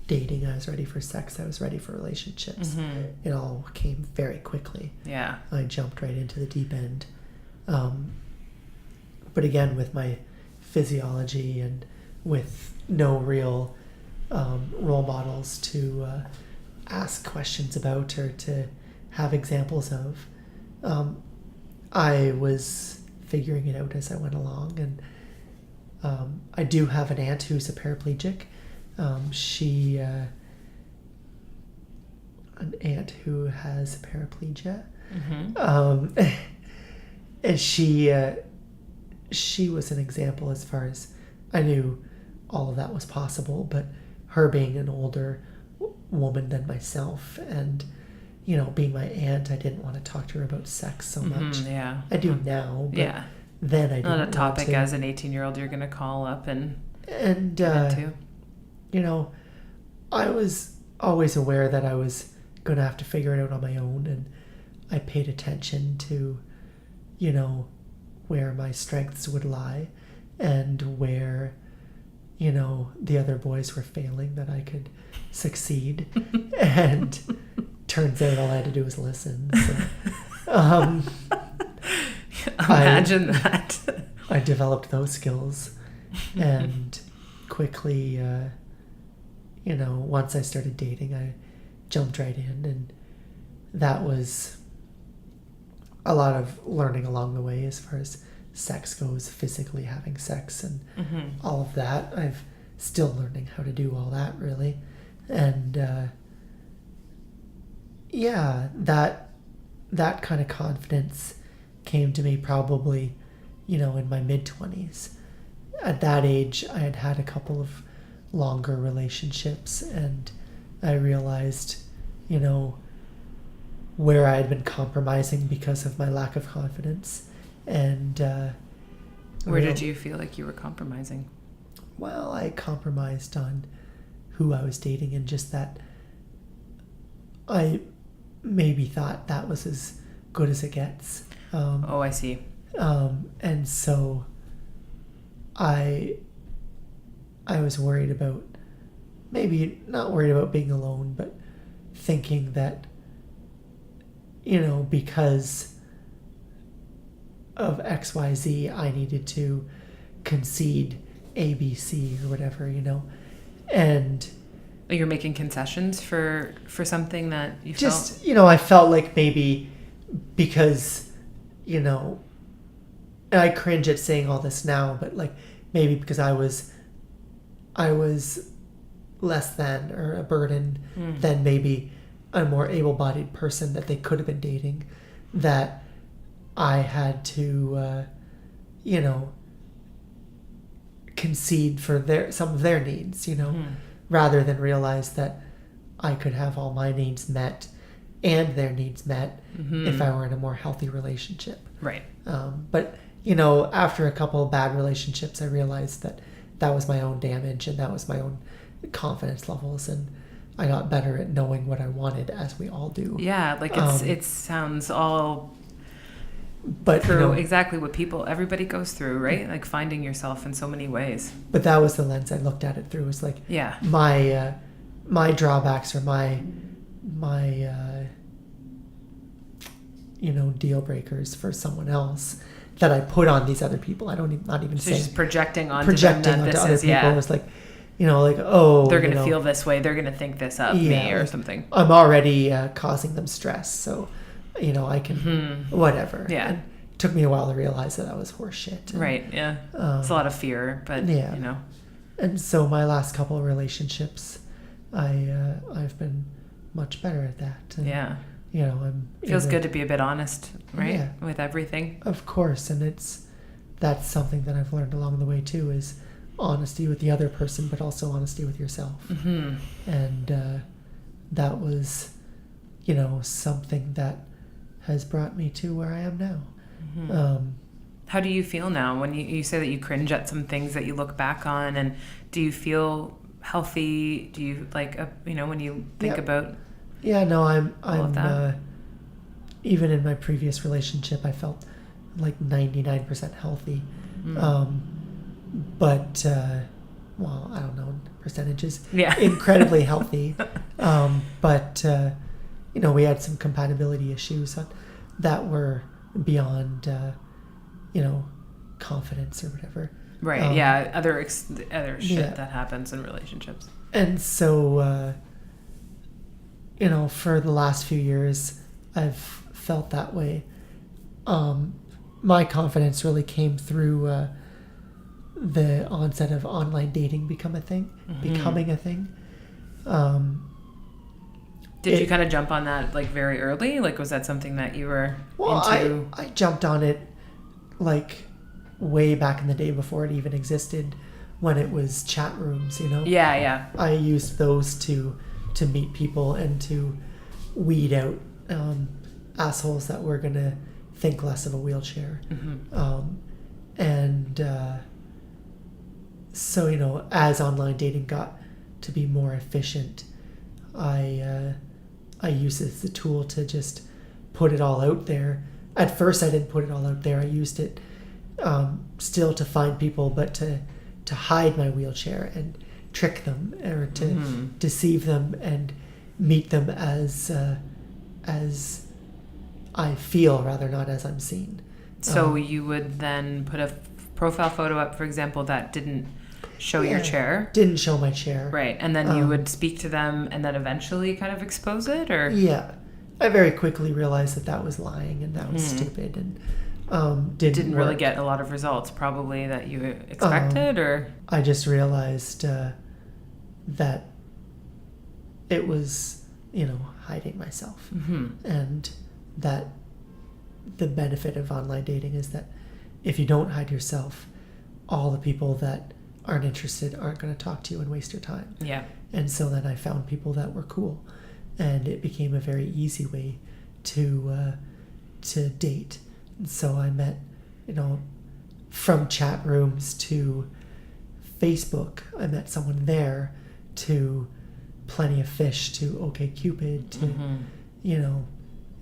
dating. I was ready for sex. I was ready for relationships. Mm-hmm. It all came very quickly. Yeah. I jumped right into the deep end. But again, with my physiology and with no real role models to ask questions about or to have examples of, I was figuring it out as I went along. And I do have an aunt who's a paraplegic. An aunt who has paraplegia. Mm-hmm. And she was an example as far as I knew all of that was possible, but her being an older woman than myself and, you know, being my aunt, I didn't want to talk to her about sex so much. Yeah. I do now, but then I didn't. Not a topic as an 18-year-old you're going to call up and you know, I was always aware that I was going to have to figure it out on my own, and I paid attention to, you know, where my strengths would lie and where, you know, the other boys were failing, that I could succeed. And turns out all I had to do was listen. So, imagine that. I developed those skills, and quickly, you know, once I started dating, I jumped right in, and that was a lot of learning along the way as far as sex goes, physically having sex and all of that. I've still learning how to do all that, really. And that kind of confidence came to me probably, you know, in my mid-20s. At that age, I had had a couple of longer relationships, and I realized, you know, where I had been compromising because of my lack of confidence. And where did you feel like you were compromising? Well, I compromised on who I was dating, and just that I maybe thought that was as good as it gets. I see. And so I was worried about, maybe not worried about being alone, but thinking that, you know, because of XYZ, I needed to concede ABC or whatever, you know. And you're making concessions for something that you just felt? You know, I felt like maybe because, you know, and I cringe at saying all this now, but like maybe because I was less than or a burden than maybe a more able-bodied person that they could have been dating, that I had to, you know, concede for some of their needs, you know, rather than realize that I could have all my needs met and their needs met if I were in a more healthy relationship. Right. But, you know, after a couple of bad relationships, I realized that that was my own damage and that was my own confidence levels. And I got better at knowing what I wanted, as we all do. Yeah, like it sounds all but through exactly what everybody goes through, right? Like finding yourself in so many ways. But that was the lens I looked at it through. Was like, yeah, my drawbacks or my deal breakers for someone else that I put on these other people. I don't not even so say just projecting onto them that this other is people. Was like, oh, they're gonna feel this way. They're gonna think this of me or something. I'm already causing them stress, so I can whatever. Yeah. And it took me a while to realize that was horseshit. Right. Yeah. It's a lot of fear, but And so my last couple of relationships, I've been much better at that. And, feels good to be a bit honest, right? Yeah. With everything. Of course, and that's something that I've learned along the way too, is honesty with the other person, but also honesty with yourself. Mm-hmm. And that was, something that has brought me to where I am now. Mm-hmm. How do you feel now when you say that you cringe at some things that you look back on, and do you feel healthy? Do you when you think about? Yeah, no, I'm even in my previous relationship, I felt like 99% healthy. Mm. But well, I don't know percentages. Yeah. Incredibly healthy. But we had some compatibility issues that were beyond confidence or whatever. Right. Other shit that happens in relationships. And so for the last few years I've felt that way. My confidence really came through the onset of online dating becoming a thing. Did you kind of jump on that like very early? Like, was that something that you were into? I jumped on it like way back in the day before it even existed, when it was chat rooms, Yeah. I used those to meet people and to weed out assholes that were going to think less of a wheelchair. Mm-hmm. So, as online dating got to be more efficient, I used it as a tool to just put it all out there. At first, I didn't put it all out there. I used it still to find people, but to hide my wheelchair and trick them, or to deceive them and meet them as I feel, rather not as I'm seen. So you would then put a profile photo up, for example, that didn't show your chair. Didn't show my chair. Right. And then you would speak to them and then eventually kind of expose it, or? Yeah. I very quickly realized that was lying and that was stupid, and didn't really get a lot of results probably that you expected, or? I just realized that it was, hiding myself. And that the benefit of online dating is that if you don't hide yourself, all the people that aren't interested aren't going to talk to you and waste your time. Yeah. And so then I found people that were cool, and it became a very easy way to date. And so I met, from chat rooms to Facebook, I met someone there, to Plenty of Fish, to OkCupid, to,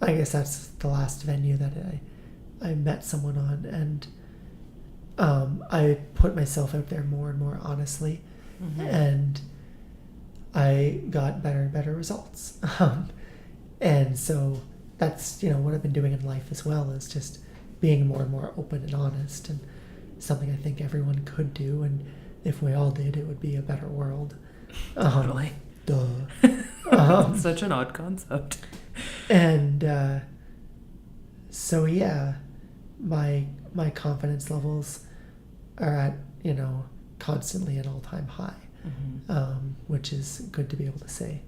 I guess that's the last venue that I met someone on. And I put myself out there more and more honestly, and I got better and better results. And so that's, what I've been doing in life as well, is just being more and more open and honest, and something I think everyone could do. And if we all did, it would be a better world. Totally. Duh. Such an odd concept. And so yeah, my confidence levels are at, constantly an all-time high, which is good to be able to say.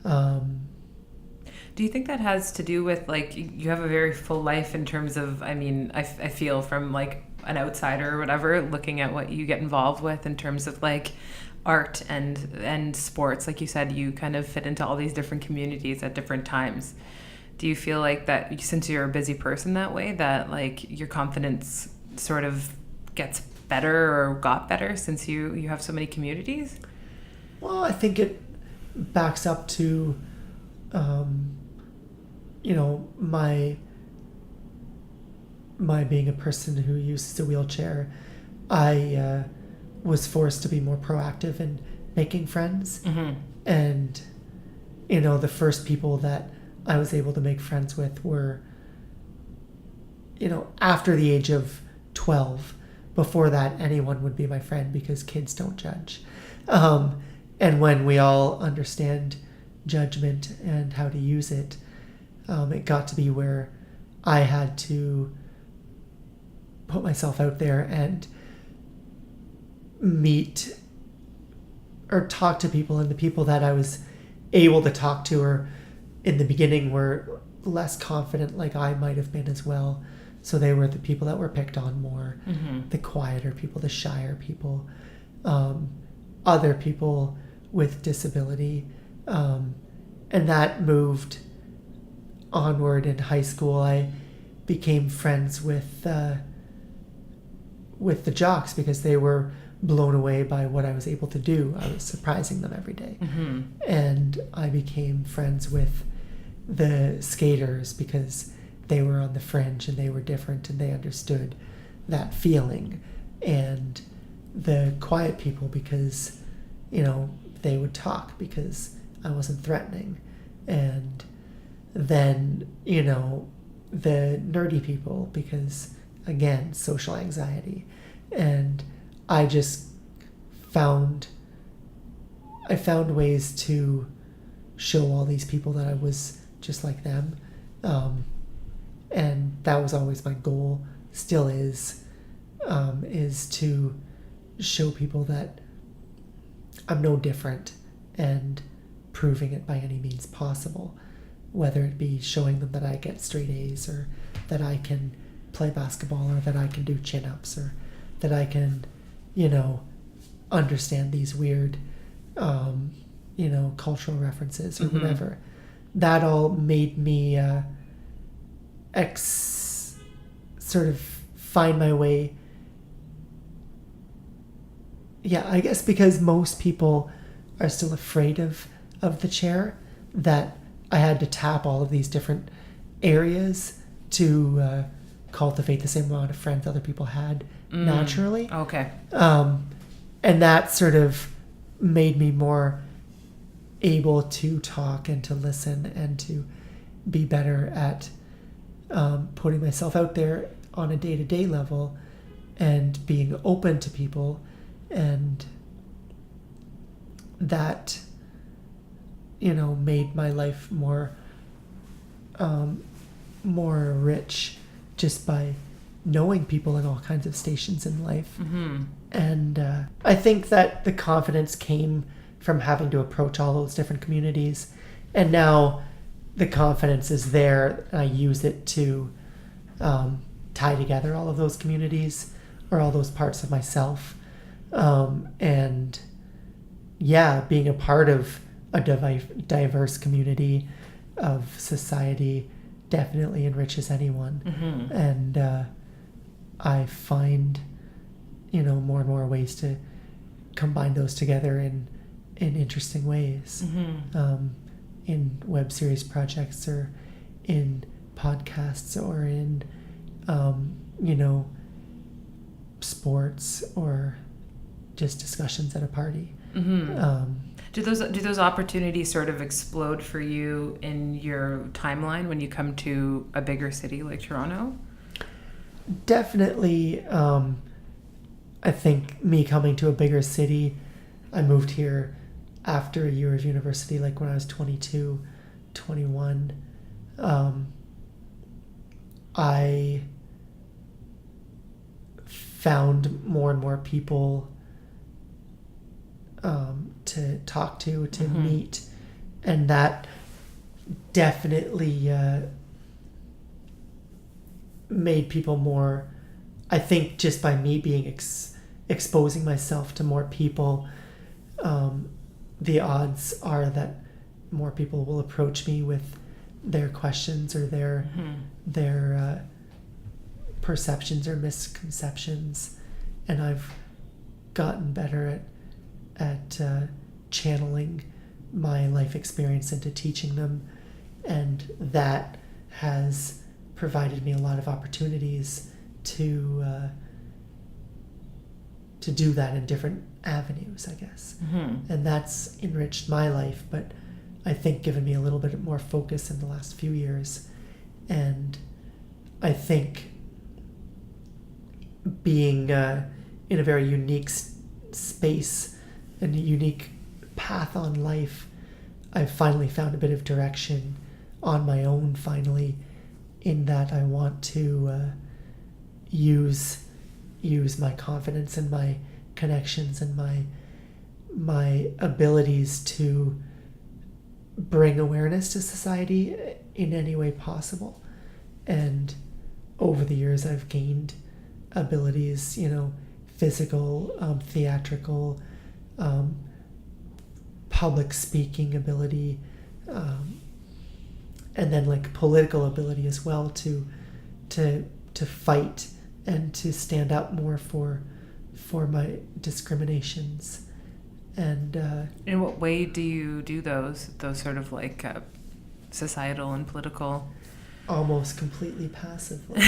Do you think that has to do with, like, you have a very full life in terms of, I feel from like an outsider or whatever, looking at what you get involved with in terms of like art and sports, like you said, you kind of fit into all these different communities at different times. Do you feel like that, since you're a busy person that way, that like your confidence sort of gets better or got better since you have so many communities? Well, I think backs up to, my being a person who uses a wheelchair. I was forced to be more proactive in making friends. And, the first people that I was able to make friends with were, after the age of 12. Before that, anyone would be my friend because kids don't judge. And when we all understand judgment and how to use it, it got to be where I had to put myself out there and meet or talk to people, and the people that I was able to talk to or in the beginning were less confident, like I might have been as well. So they were the people that were picked on more, the quieter people, the shyer people, other people with disability. And that moved onward in high school. I became friends with the jocks because they were blown away by what I was able to do. I was surprising them every day. And I became friends with the skaters because they were on the fringe and they were different and they understood that feeling. And the quiet people because, they would talk because I wasn't threatening. And then, the nerdy people because, again, social anxiety. And I found ways to show all these people that I was just like them. And that was always my goal, still is to show people that I'm no different and proving it by any means possible, whether it be showing them that I get straight A's or that I can play basketball or that I can do chin-ups or that I can, understand these weird, cultural references or whatever. That all made me sort of find my way. Yeah, I guess because most people are still afraid of the chair, that I had to tap all of these different areas to cultivate the same amount of friends other people had naturally. Okay. And that sort of made me more able to talk and to listen and to be better at putting myself out there on a day-to-day level and being open to people. And that, made my life more rich just by knowing people in all kinds of stations in life. And I think that the confidence came from having to approach all those different communities. And now the confidence is there, and I use it to tie together all of those communities or all those parts of myself. And yeah, being a part of a diverse community of society definitely enriches anyone. And I find, more and more ways to combine those together in interesting ways. In web series projects or in podcasts or in, sports or just discussions at a party. Do those opportunities sort of explode for you in your timeline when you come to a bigger city like Toronto? Definitely. I think me coming to a bigger city, I moved here after a year of university, like when I was 22, 21. I found more and more people to talk to meet, and that definitely made people more, I think just by me being exposing myself to more people, the odds are that more people will approach me with their questions or their perceptions or misconceptions, and I've gotten better at channeling my life experience into teaching them, and that has provided me a lot of opportunities to do that in different avenues, I guess. Mm-hmm. And that's enriched my life, but I think given me a little bit more focus in the last few years. And I think being in a very unique space and a unique path on life, I've finally found a bit of direction on my own finally, in that I want to use my confidence and my connections and my abilities to bring awareness to society in any way possible. And over the years I've gained abilities, physical, theatrical, public speaking ability, and then like political ability as well to fight and to stand up more for my discriminations. And in what way do you do those sort of like societal and political? Almost completely passively.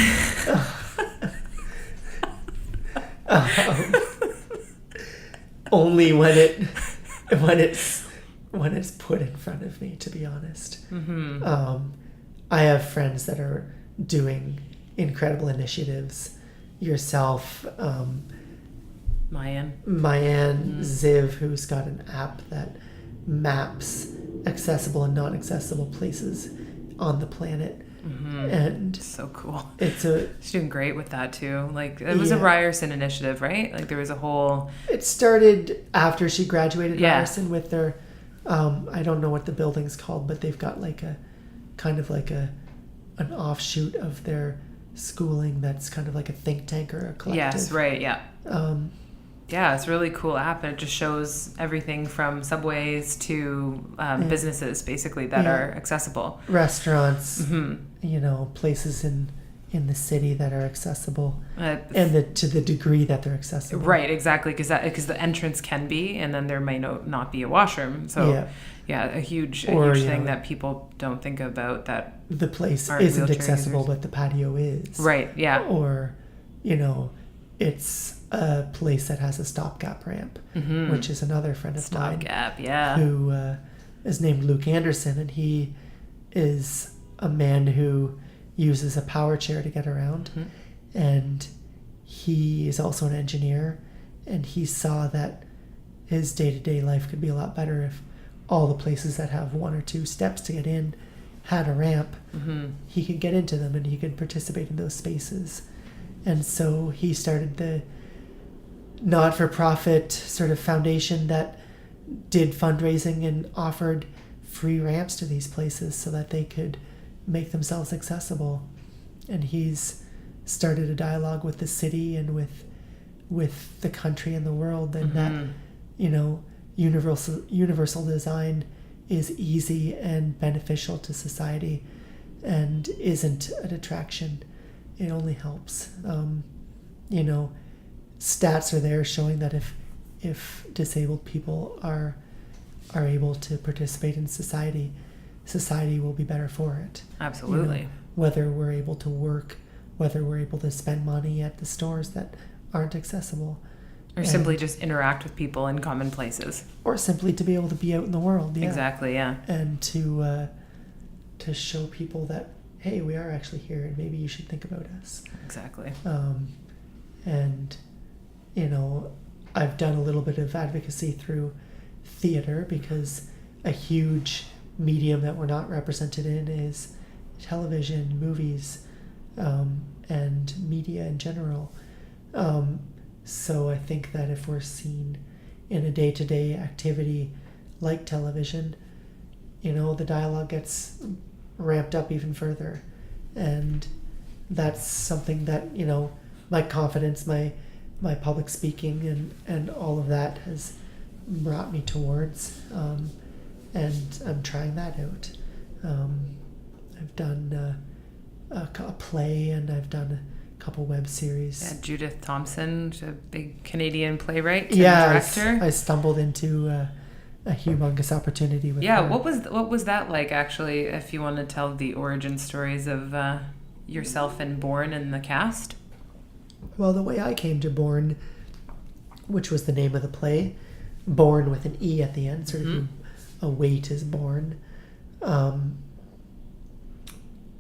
Only when it's put in front of me, to be honest. Mm-hmm. I have friends that are doing incredible initiatives. Yourself, Mayan, Ziv, who's got an app that maps accessible and non-accessible places on the planet. Mm-hmm. And so cool. She's doing great with that too. Like it was a Ryerson initiative, right? Like there was a whole. It started after she graduated Ryerson with their, I don't know what the building's called, but they've got like a kind of like an offshoot of their schooling that's kind of like a think tank or a collective. Yes, right, yeah. Yeah, it's a really cool app, and it just shows everything from subways to businesses, basically, that are accessible. Restaurants, places in the city that are accessible, and to the degree that they're accessible. Right, exactly, because the entrance can be, and then there may not be a washroom. So, a huge thing that people don't think about, that the place isn't accessible, but the patio is. Right, yeah. Or, it's a place that has a STOPGAP ramp, which is another friend of mine. STOPGAP, yeah. Who is named Luke Anderson, and he is a man who uses a power chair to get around. Mm-hmm. And he is also an engineer, and he saw that his day-to-day life could be a lot better if all the places that have one or two steps to get in had a ramp. Mm-hmm. He could get into them, and he could participate in those spaces. And so he started the not-for-profit sort of foundation that did fundraising and offered free ramps to these places so that they could make themselves accessible. And he's started a dialogue with the city and with the country and the world, and that universal design is easy and beneficial to society and isn't a detraction. It only helps. Stats are there showing that if disabled people are able to participate in society will be better for it. Absolutely. Whether we're able to work, whether we're able to spend money at the stores that aren't accessible. Or simply just interact with people in common places. Or simply to be able to be out in the world. Yeah. Exactly, yeah. And to show people that, hey, we are actually here, and maybe you should think about us. Exactly. And, I've done a little bit of advocacy through theater, because a huge medium that we're not represented in is television, movies, and media in general. So I think that if we're seen in a day-to-day activity like television, the dialogue gets ramped up even further. And that's something that, my confidence, my public speaking and all of that has brought me towards. And I'm trying that out. I've done a play, and I've done a couple web series. Yeah, Judith Thompson, a big Canadian playwright and director. I stumbled into a humongous opportunity with Yeah, her. what was that like, actually, if you want to tell the origin stories of yourself and Born in the cast? Well, the way I came to Born, which was the name of the play, Born with an E at the end, sort of a weight is born.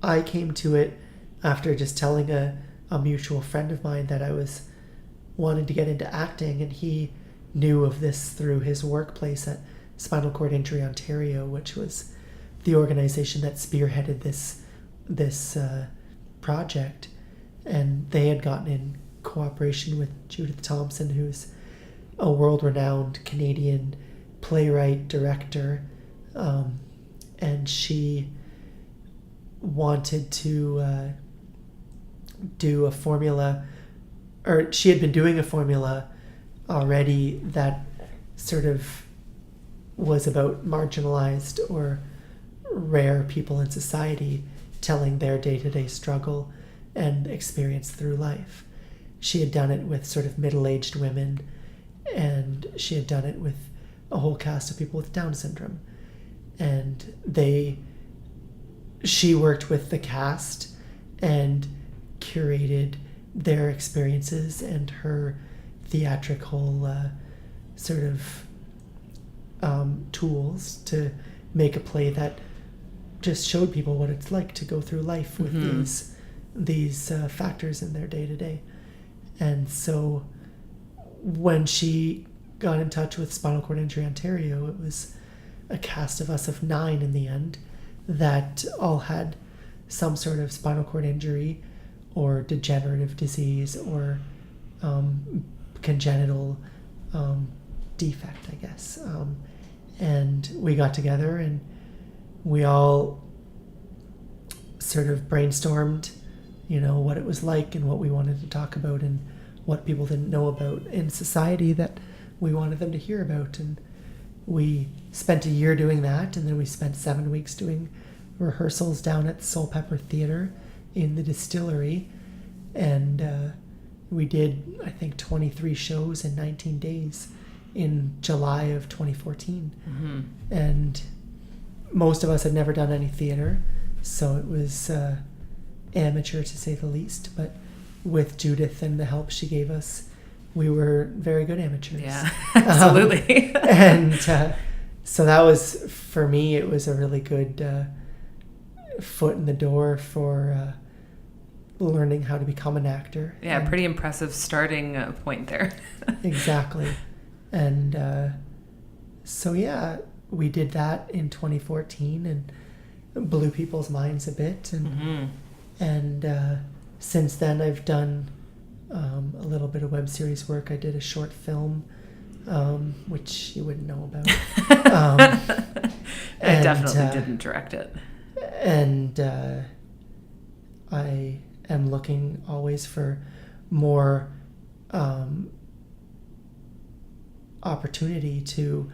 I came to it after just telling a mutual friend of mine that I was wanted to get into acting, and he knew of this through his workplace at Spinal Cord Injury Ontario, which was the organization that spearheaded this project. And they had gotten in cooperation with Judith Thompson, who's a world-renowned Canadian playwright, director, and she wanted to do a formula, or she had been doing a formula already that sort of was about marginalized or rare people in society telling their day-to-day struggle and experience through life. She had done it with sort of middle-aged women, and she had done it with a whole cast of people with Down syndrome. And she worked with the cast and curated their experiences and her theatrical sort of tools to make a play that just showed people what it's like to go through life with these factors in their day-to-day. And so when she got in touch with Spinal Cord Injury Ontario, it was a cast of us of 9 in the end that all had some sort of spinal cord injury or degenerative disease or congenital defect, I guess. And we got together and we all sort of brainstormed, what it was like and what we wanted to talk about and what people didn't know about in society that we wanted them to hear about. And we spent a year doing that, and then we spent 7 weeks doing rehearsals down at Soul Pepper Theatre in the Distillery. And we did, I think, 23 shows in 19 days in July of 2014. And most of us had never done any theatre, so it was amateur to say the least. But with Judith and the help she gave us, we were very good amateurs. Yeah, absolutely. And so that was, for me, it was a really good foot in the door for learning how to become an actor. Yeah, and pretty impressive starting point there. Exactly. And so, yeah, we did that in 2014 and blew people's minds a bit. And since then, I've done a little bit of web series work. I did a short film, which you wouldn't know about. I definitely didn't direct it. And I am looking always for more opportunity to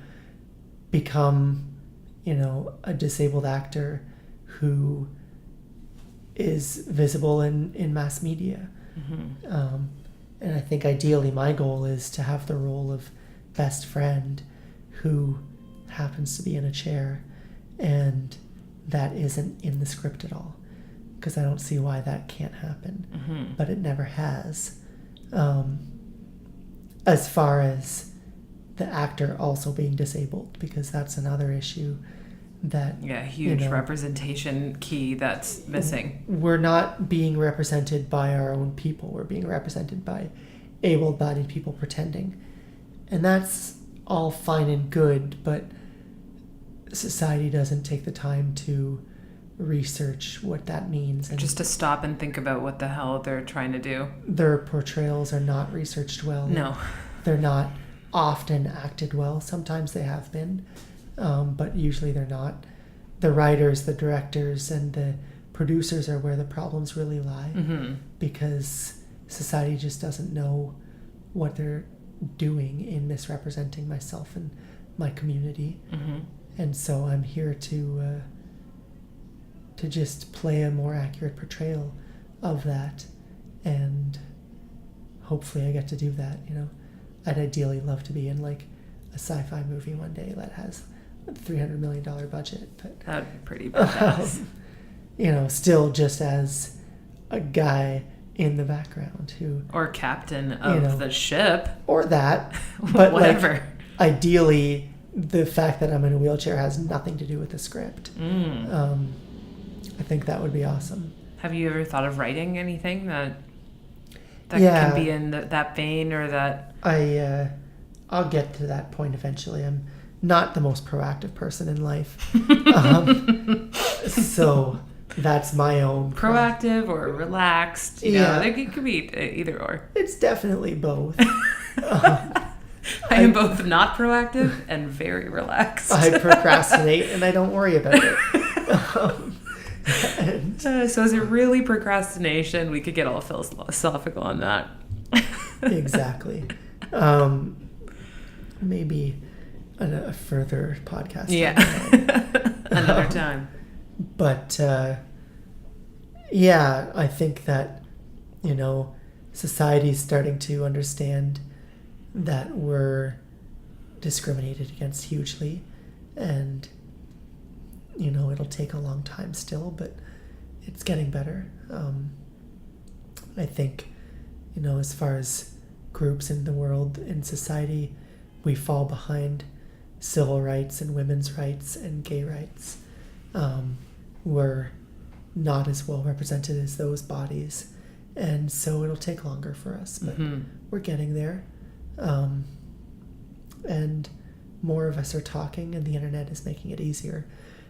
become, a disabled actor who is visible in mass media. And I think ideally my goal is to have the role of best friend who happens to be in a chair, and that isn't in the script at all, because I don't see why that can't happen. But it never has. As far as the actor also being disabled, because that's another issue that huge representation key that's missing. We're not being represented by our own people. We're being represented by able-bodied people pretending, and that's all fine and good, but society doesn't take the time to research what that means, and just to stop and think about what the hell they're trying to do. Their portrayals are not researched well. No, they're not often acted well. Sometimes they have been, but usually they're not. The writers, the directors, and the producers are where the problems really lie, because society just doesn't know what they're doing in misrepresenting myself and my community. And so I'm here to just play a more accurate portrayal of that, and hopefully I get to do that. I'd ideally love to be in like a sci-fi movie one day that has a $300 million budget, but that would be pretty badass. Still just as a guy in the background who, or captain of the ship, or that, but whatever. Ideally, the fact that I'm in a wheelchair has nothing to do with the script. I think that would be awesome. Have you ever thought of writing anything that can be in that vein, or that? I'll get to that point eventually. I'm not the most proactive person in life, so that's my own proactive or relaxed. You know, it could be either or. It's definitely both. I am both not proactive and very relaxed. I procrastinate and I don't worry about it. So is it really procrastination? We could get all philosophical on that. Exactly. Maybe a further podcast. Yeah. Another time. But I think that, society's starting to understand that we're discriminated against hugely, and it'll take a long time still, but it's getting better. I think as far as groups in the world, in society, we fall behind civil rights and women's rights and gay rights. We're not as well represented as those bodies, and so it'll take longer for us, but we're getting there. And more of us are talking, and the internet is making it easier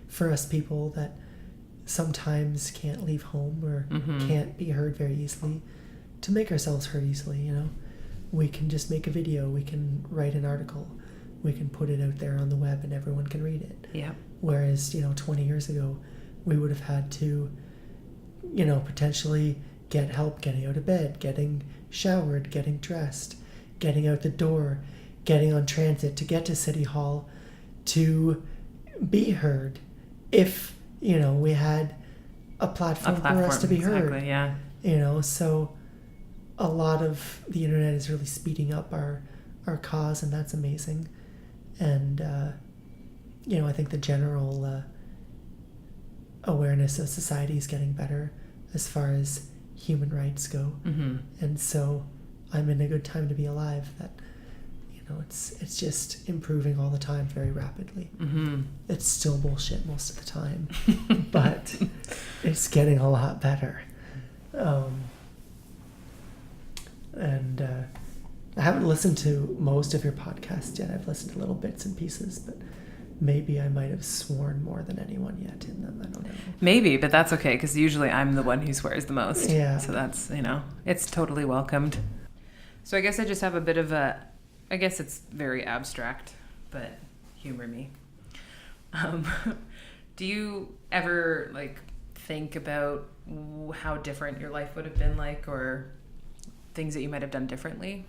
for us people that sometimes can't leave home or can't be heard very easily to make ourselves heard easily. We can just make a video, we can write an article, we can put it out there on the web and everyone can read it. Yeah. Whereas 20 years ago we would have had to potentially get help getting out of bed, getting showered, getting dressed, getting out the door, getting on transit to get to City Hall to be heard. If, we had a platform for us to be heard. Exactly, yeah. So a lot of the internet is really speeding up our cause, and that's amazing. And, I think the general awareness of society is getting better as far as human rights go. And so I'm in a good time to be alive. That it's just improving all the time very rapidly. It's still bullshit most of the time, but it's getting a lot better. And I haven't listened to most of your podcast yet. I've listened to little bits and pieces, but maybe I might have sworn more than anyone yet in them. I don't know. Maybe, but that's okay, because usually I'm the one who swears the most. Yeah. So that's, it's totally welcomed. So I guess I just have a bit of I guess it's very abstract, but humor me. Do you ever think about how different your life would have been like, or things that you might have done differently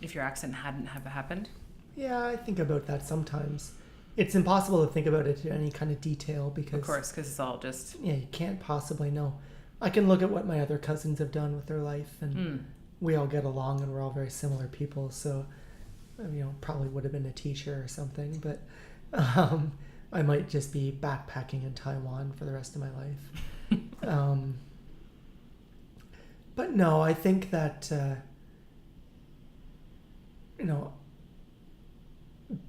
if your accident hadn't have happened? Yeah, I think about that sometimes. It's impossible to think about it in any kind of detail because... Of course, because it's all just... Yeah, you can't possibly know. I can look at what my other cousins have done with their life, and we all get along, and we're all very similar people, so... probably would have been a teacher or something, but I might just be backpacking in Taiwan for the rest of my life. But no, I think that,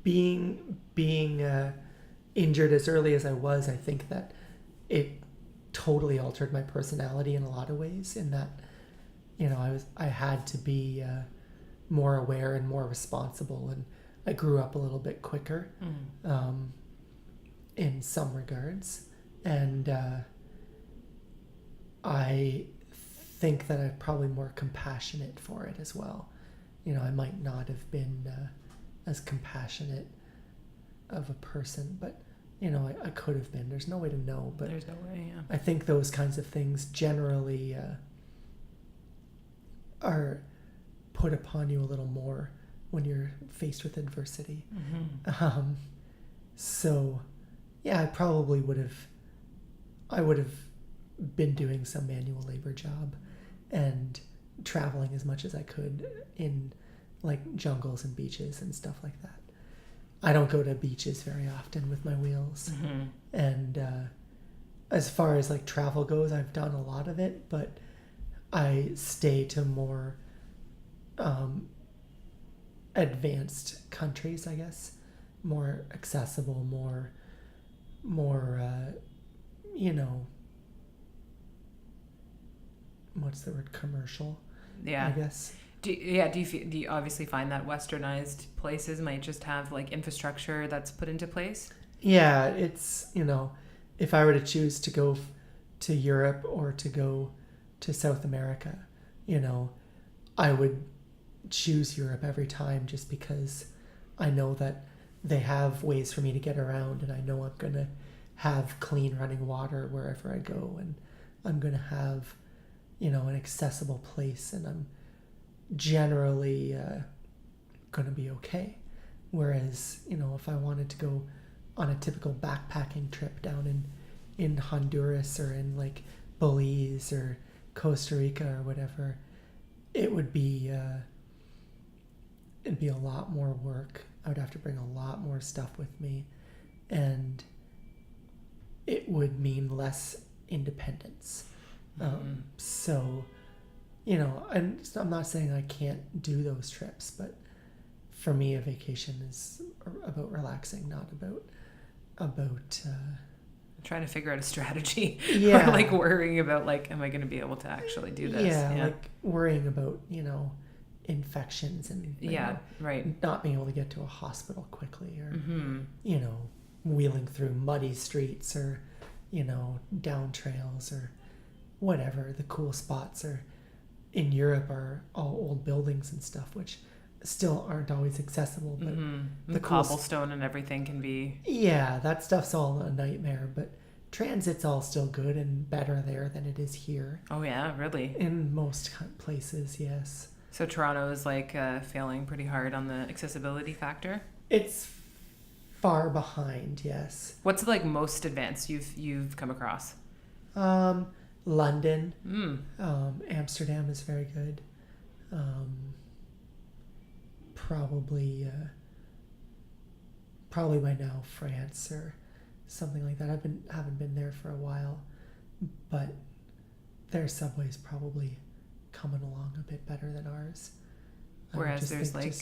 being injured as early as I was, I think that it totally altered my personality in a lot of ways, in that, I had to be... more aware and more responsible, and I grew up a little bit quicker in some regards, and I think that I'm probably more compassionate for it as well. I might not have been as compassionate of a person, but I could have been. There's no way to know, but there's no way. Yeah. I think those kinds of things generally are put upon you a little more when you're faced with adversity. So yeah, I would have been doing some manual labor job and traveling as much as I could in jungles and beaches and stuff like that. I don't go to beaches very often with my wheels. And as far as like travel goes, I've done a lot of it, but I stay to more advanced countries, I guess, more accessible, more you know, what's the word, commercial, I guess. Do you obviously find that westernized places might just have like infrastructure that's put into place? Yeah, it's, you know, if I were to choose to go to Europe or to go to South America, you know, I would choose Europe every time, just because I know that they have ways for me to get around, and I know I'm going to have clean running water wherever I go, and I'm going to have, you know, an accessible place, and I'm generally going to be okay. Whereas, you know, if I wanted to go on a typical backpacking trip down in Honduras or in like Belize or Costa Rica or whatever, it would be it'd be a lot more work. I would have to bring a lot more stuff with me, and it would mean less independence. So, you know, and I'm not saying I can't do those trips, but for me, a vacation is about relaxing, not about trying to figure out a strategy. Yeah. Or like worrying about like, am I going to be able to actually do this? Yeah, like worrying about, you know, infections and right, not being able to get to a hospital quickly, or you know, wheeling through muddy streets, or, you know, down trails, or whatever. The cool spots are in Europe are all old buildings and stuff, which still aren't always accessible, but the cobblestone and everything can be, that stuff's all a nightmare, but transit's all still good and better there than it is here. Oh yeah, really? In most places, yes. So Toronto is like failing pretty hard on the accessibility factor? It's far behind, yes. What's like most advanced you've come across? London. Amsterdam is very good. Probably by now France or something like that. Haven't been there for a while, but their subway's probably coming along a bit better than ours. Whereas there's like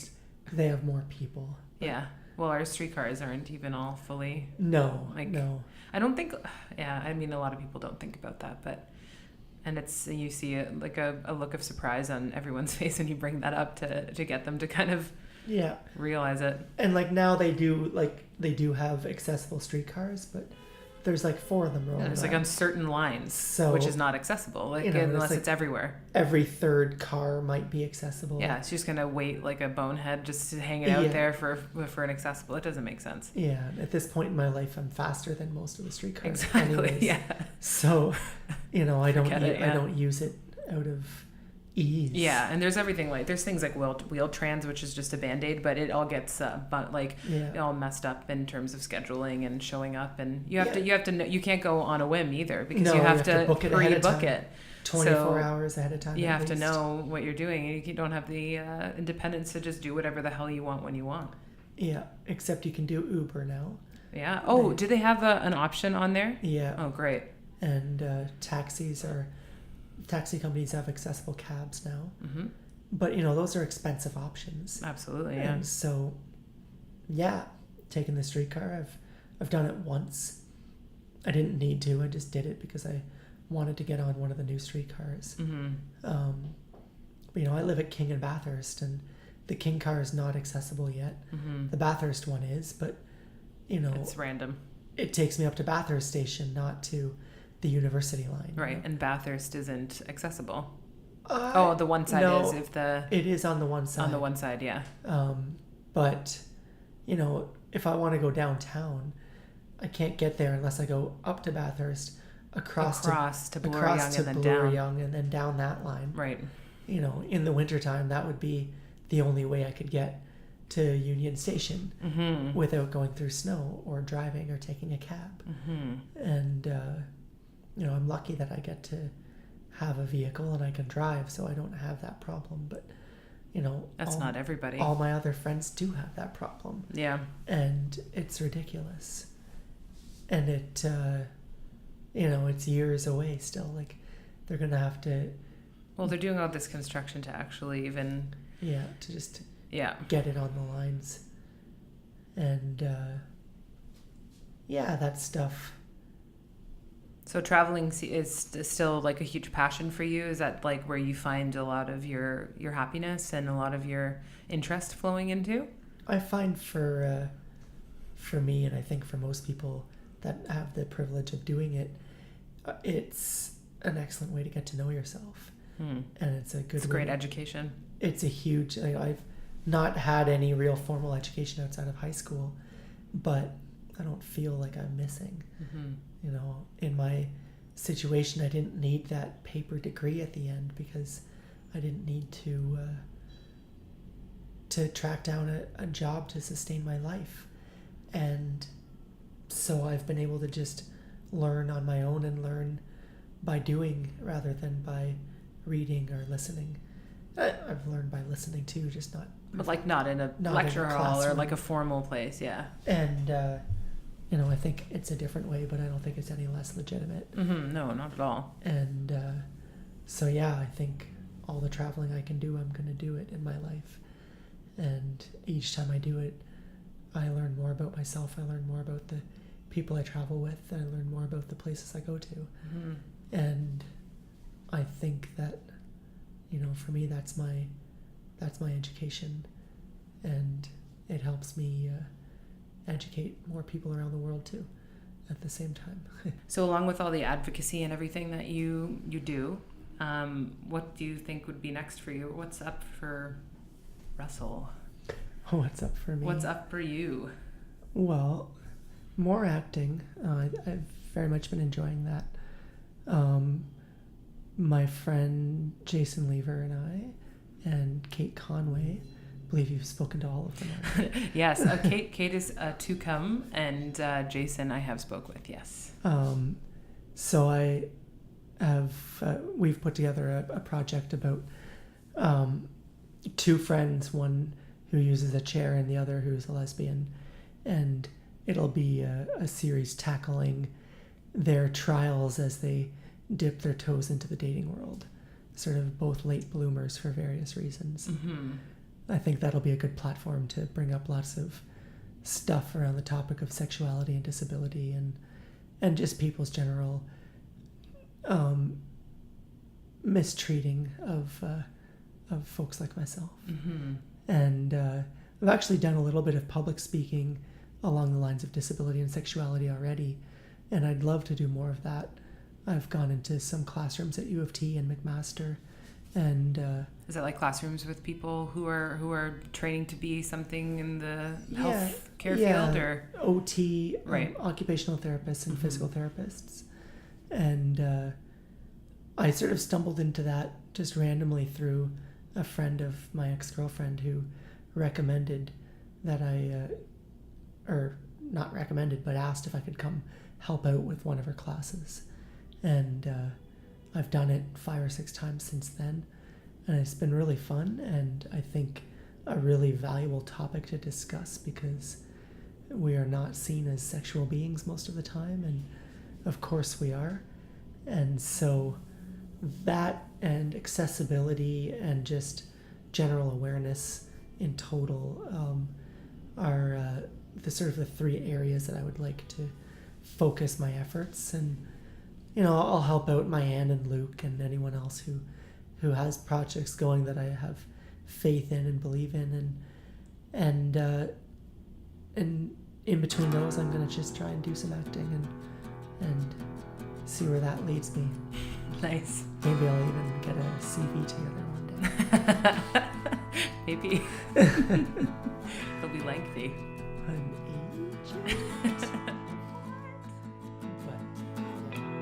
they have more people. Yeah. Well, our streetcars aren't even all fully. No. I don't think. Yeah, I mean, a lot of people don't think about that, but. And you see like a look of surprise on everyone's face when you bring that up to get them to kind of realize it. And like now they do have accessible streetcars, but there's like 4 of them rolling. It's like on certain lines, which is not accessible, like, you know, unless it's everywhere. Every third car might be accessible. Yeah, it's just gonna wait like a bonehead just to hang it out there for an accessible. It doesn't make sense. Yeah, at this point in my life, I'm faster than most of the streetcars. Exactly. Anyways. Yeah. So, you know, I don't use it out of ease. Yeah, and there's everything like there's things like Wheel-Trans, which is just a Band-Aid, but it all gets all messed up in terms of scheduling and showing up, and you have to know, you can't go on a whim either, because you have to pre-book it 24 hours ahead of time. You have to know what you're doing, and you don't have the independence to just do whatever the hell you want when you want. Yeah, except you can do Uber now. Yeah. Oh, do they have an option on there? Yeah. Oh, great. And taxi companies have accessible cabs now. But, you know, those are expensive options. Absolutely, yeah. And so, taking the streetcar, I've done it once. I didn't need to. I just did it because I wanted to get on one of the new streetcars. But, you know, I live at King and Bathurst, and the King car is not accessible yet. The Bathurst one is, but, you know... It's random. It takes me up to Bathurst Station, not to... the University line. Right, and Bathurst isn't accessible. The one side is if the... It is on the one side. On the one side, yeah. But, you know, if I want to go downtown, I can't get there unless I go up to Bathurst, across to Bloor-Yonge, and then down that line. Right. You know, in the wintertime, that would be the only way I could get to Union Station without going through snow or driving or taking a cab. And... you know, I'm lucky that I get to have a vehicle and I can drive, so I don't have that problem. But, That's not everybody. All my other friends do have that problem. Yeah. And it's ridiculous. And it, it's years away still. Like, they're going to have to... Well, they're doing all this construction to actually even... Yeah, to just Yeah. get it on the lines. And, that stuff. So traveling is still like a huge passion for you? Is that like where you find a lot of your happiness and a lot of your interest flowing into? I find for me, and I think for most people that have the privilege of doing it, it's an excellent way to get to know yourself. And it's a good It's great education. It's a huge... I've not had any real formal education outside of high school, but I don't feel like I'm missing. In my situation, I didn't need that paper degree at the end because I didn't need to track down a job to sustain my life. And so I've been able to just learn on my own and learn by doing rather than by reading or listening. I've learned by listening too, just not... But like not in a lecture hall or like a formal place, yeah. And, I think it's a different way, but I don't think it's any less legitimate. No, not at all. And so, I think all the traveling I can do, I'm going to do it in my life. And each time I do it, I learn more about myself. I learn more about the people I travel with. I learn more about the places I go to. And I think that, for me, that's my education. And it helps me educate more people around the world too at the same time. So along with all the advocacy and everything that you do, what do you think would be next for you? What's up for Russell? What's up for me? What's up for you? Well, more acting. I've very much been enjoying that. My friend Jason Lever and I and Kate Conway, I believe you've spoken to all of them already. Yes, Kate is to come, and Jason I have spoke with, yes. So I have, we've put together a project about two friends, one who uses a chair and the other who's a lesbian, and it'll be a series tackling their trials as they dip their toes into the dating world, sort of both late bloomers for various reasons. I think that'll be a good platform to bring up lots of stuff around the topic of sexuality and disability and just people's general mistreating of folks like myself. And I've actually done a little bit of public speaking along the lines of disability and sexuality already, and I'd love to do more of that. I've gone into some classrooms at U of T and McMaster, and is that like classrooms with people who are training to be something in the health care field, or OT, right. Occupational therapists and physical therapists, and I sort of stumbled into that just randomly through a friend of my ex-girlfriend who recommended that or not recommended, but asked if I could come help out with one of her classes. And I've done it 5 or 6 times since then, and it's been really fun, and I think a really valuable topic to discuss because we are not seen as sexual beings most of the time, and of course we are. And so that and accessibility and just general awareness in total are the sort of the 3 areas that I would like to focus my efforts. And I'll help out my Anne and Luke and anyone else who has projects going that I have faith in and believe in, and in between those I'm gonna just try and do some acting and see where that leads me. Nice. Maybe I'll even get a CV together one day. Maybe. It'll be lengthy. I'm aged.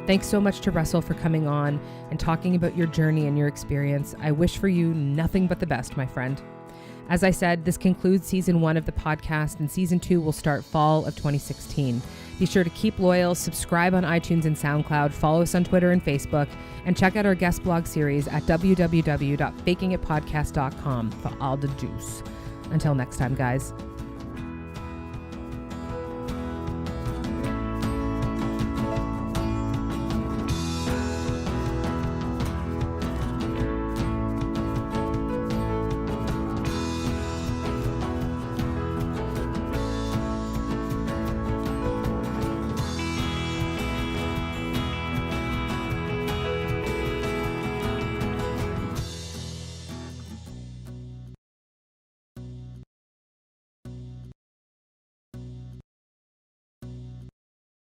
Thanks so much to Russell for coming on and talking about your journey and your experience. I wish for you nothing but the best, my friend. As I said, this concludes season 1 of the podcast, and season 2 will start fall of 2016. Be sure to keep loyal, subscribe on iTunes and SoundCloud, follow us on Twitter and Facebook, and check out our guest blog series at www.fakingitpodcast.com for all the juice. Until next time, guys.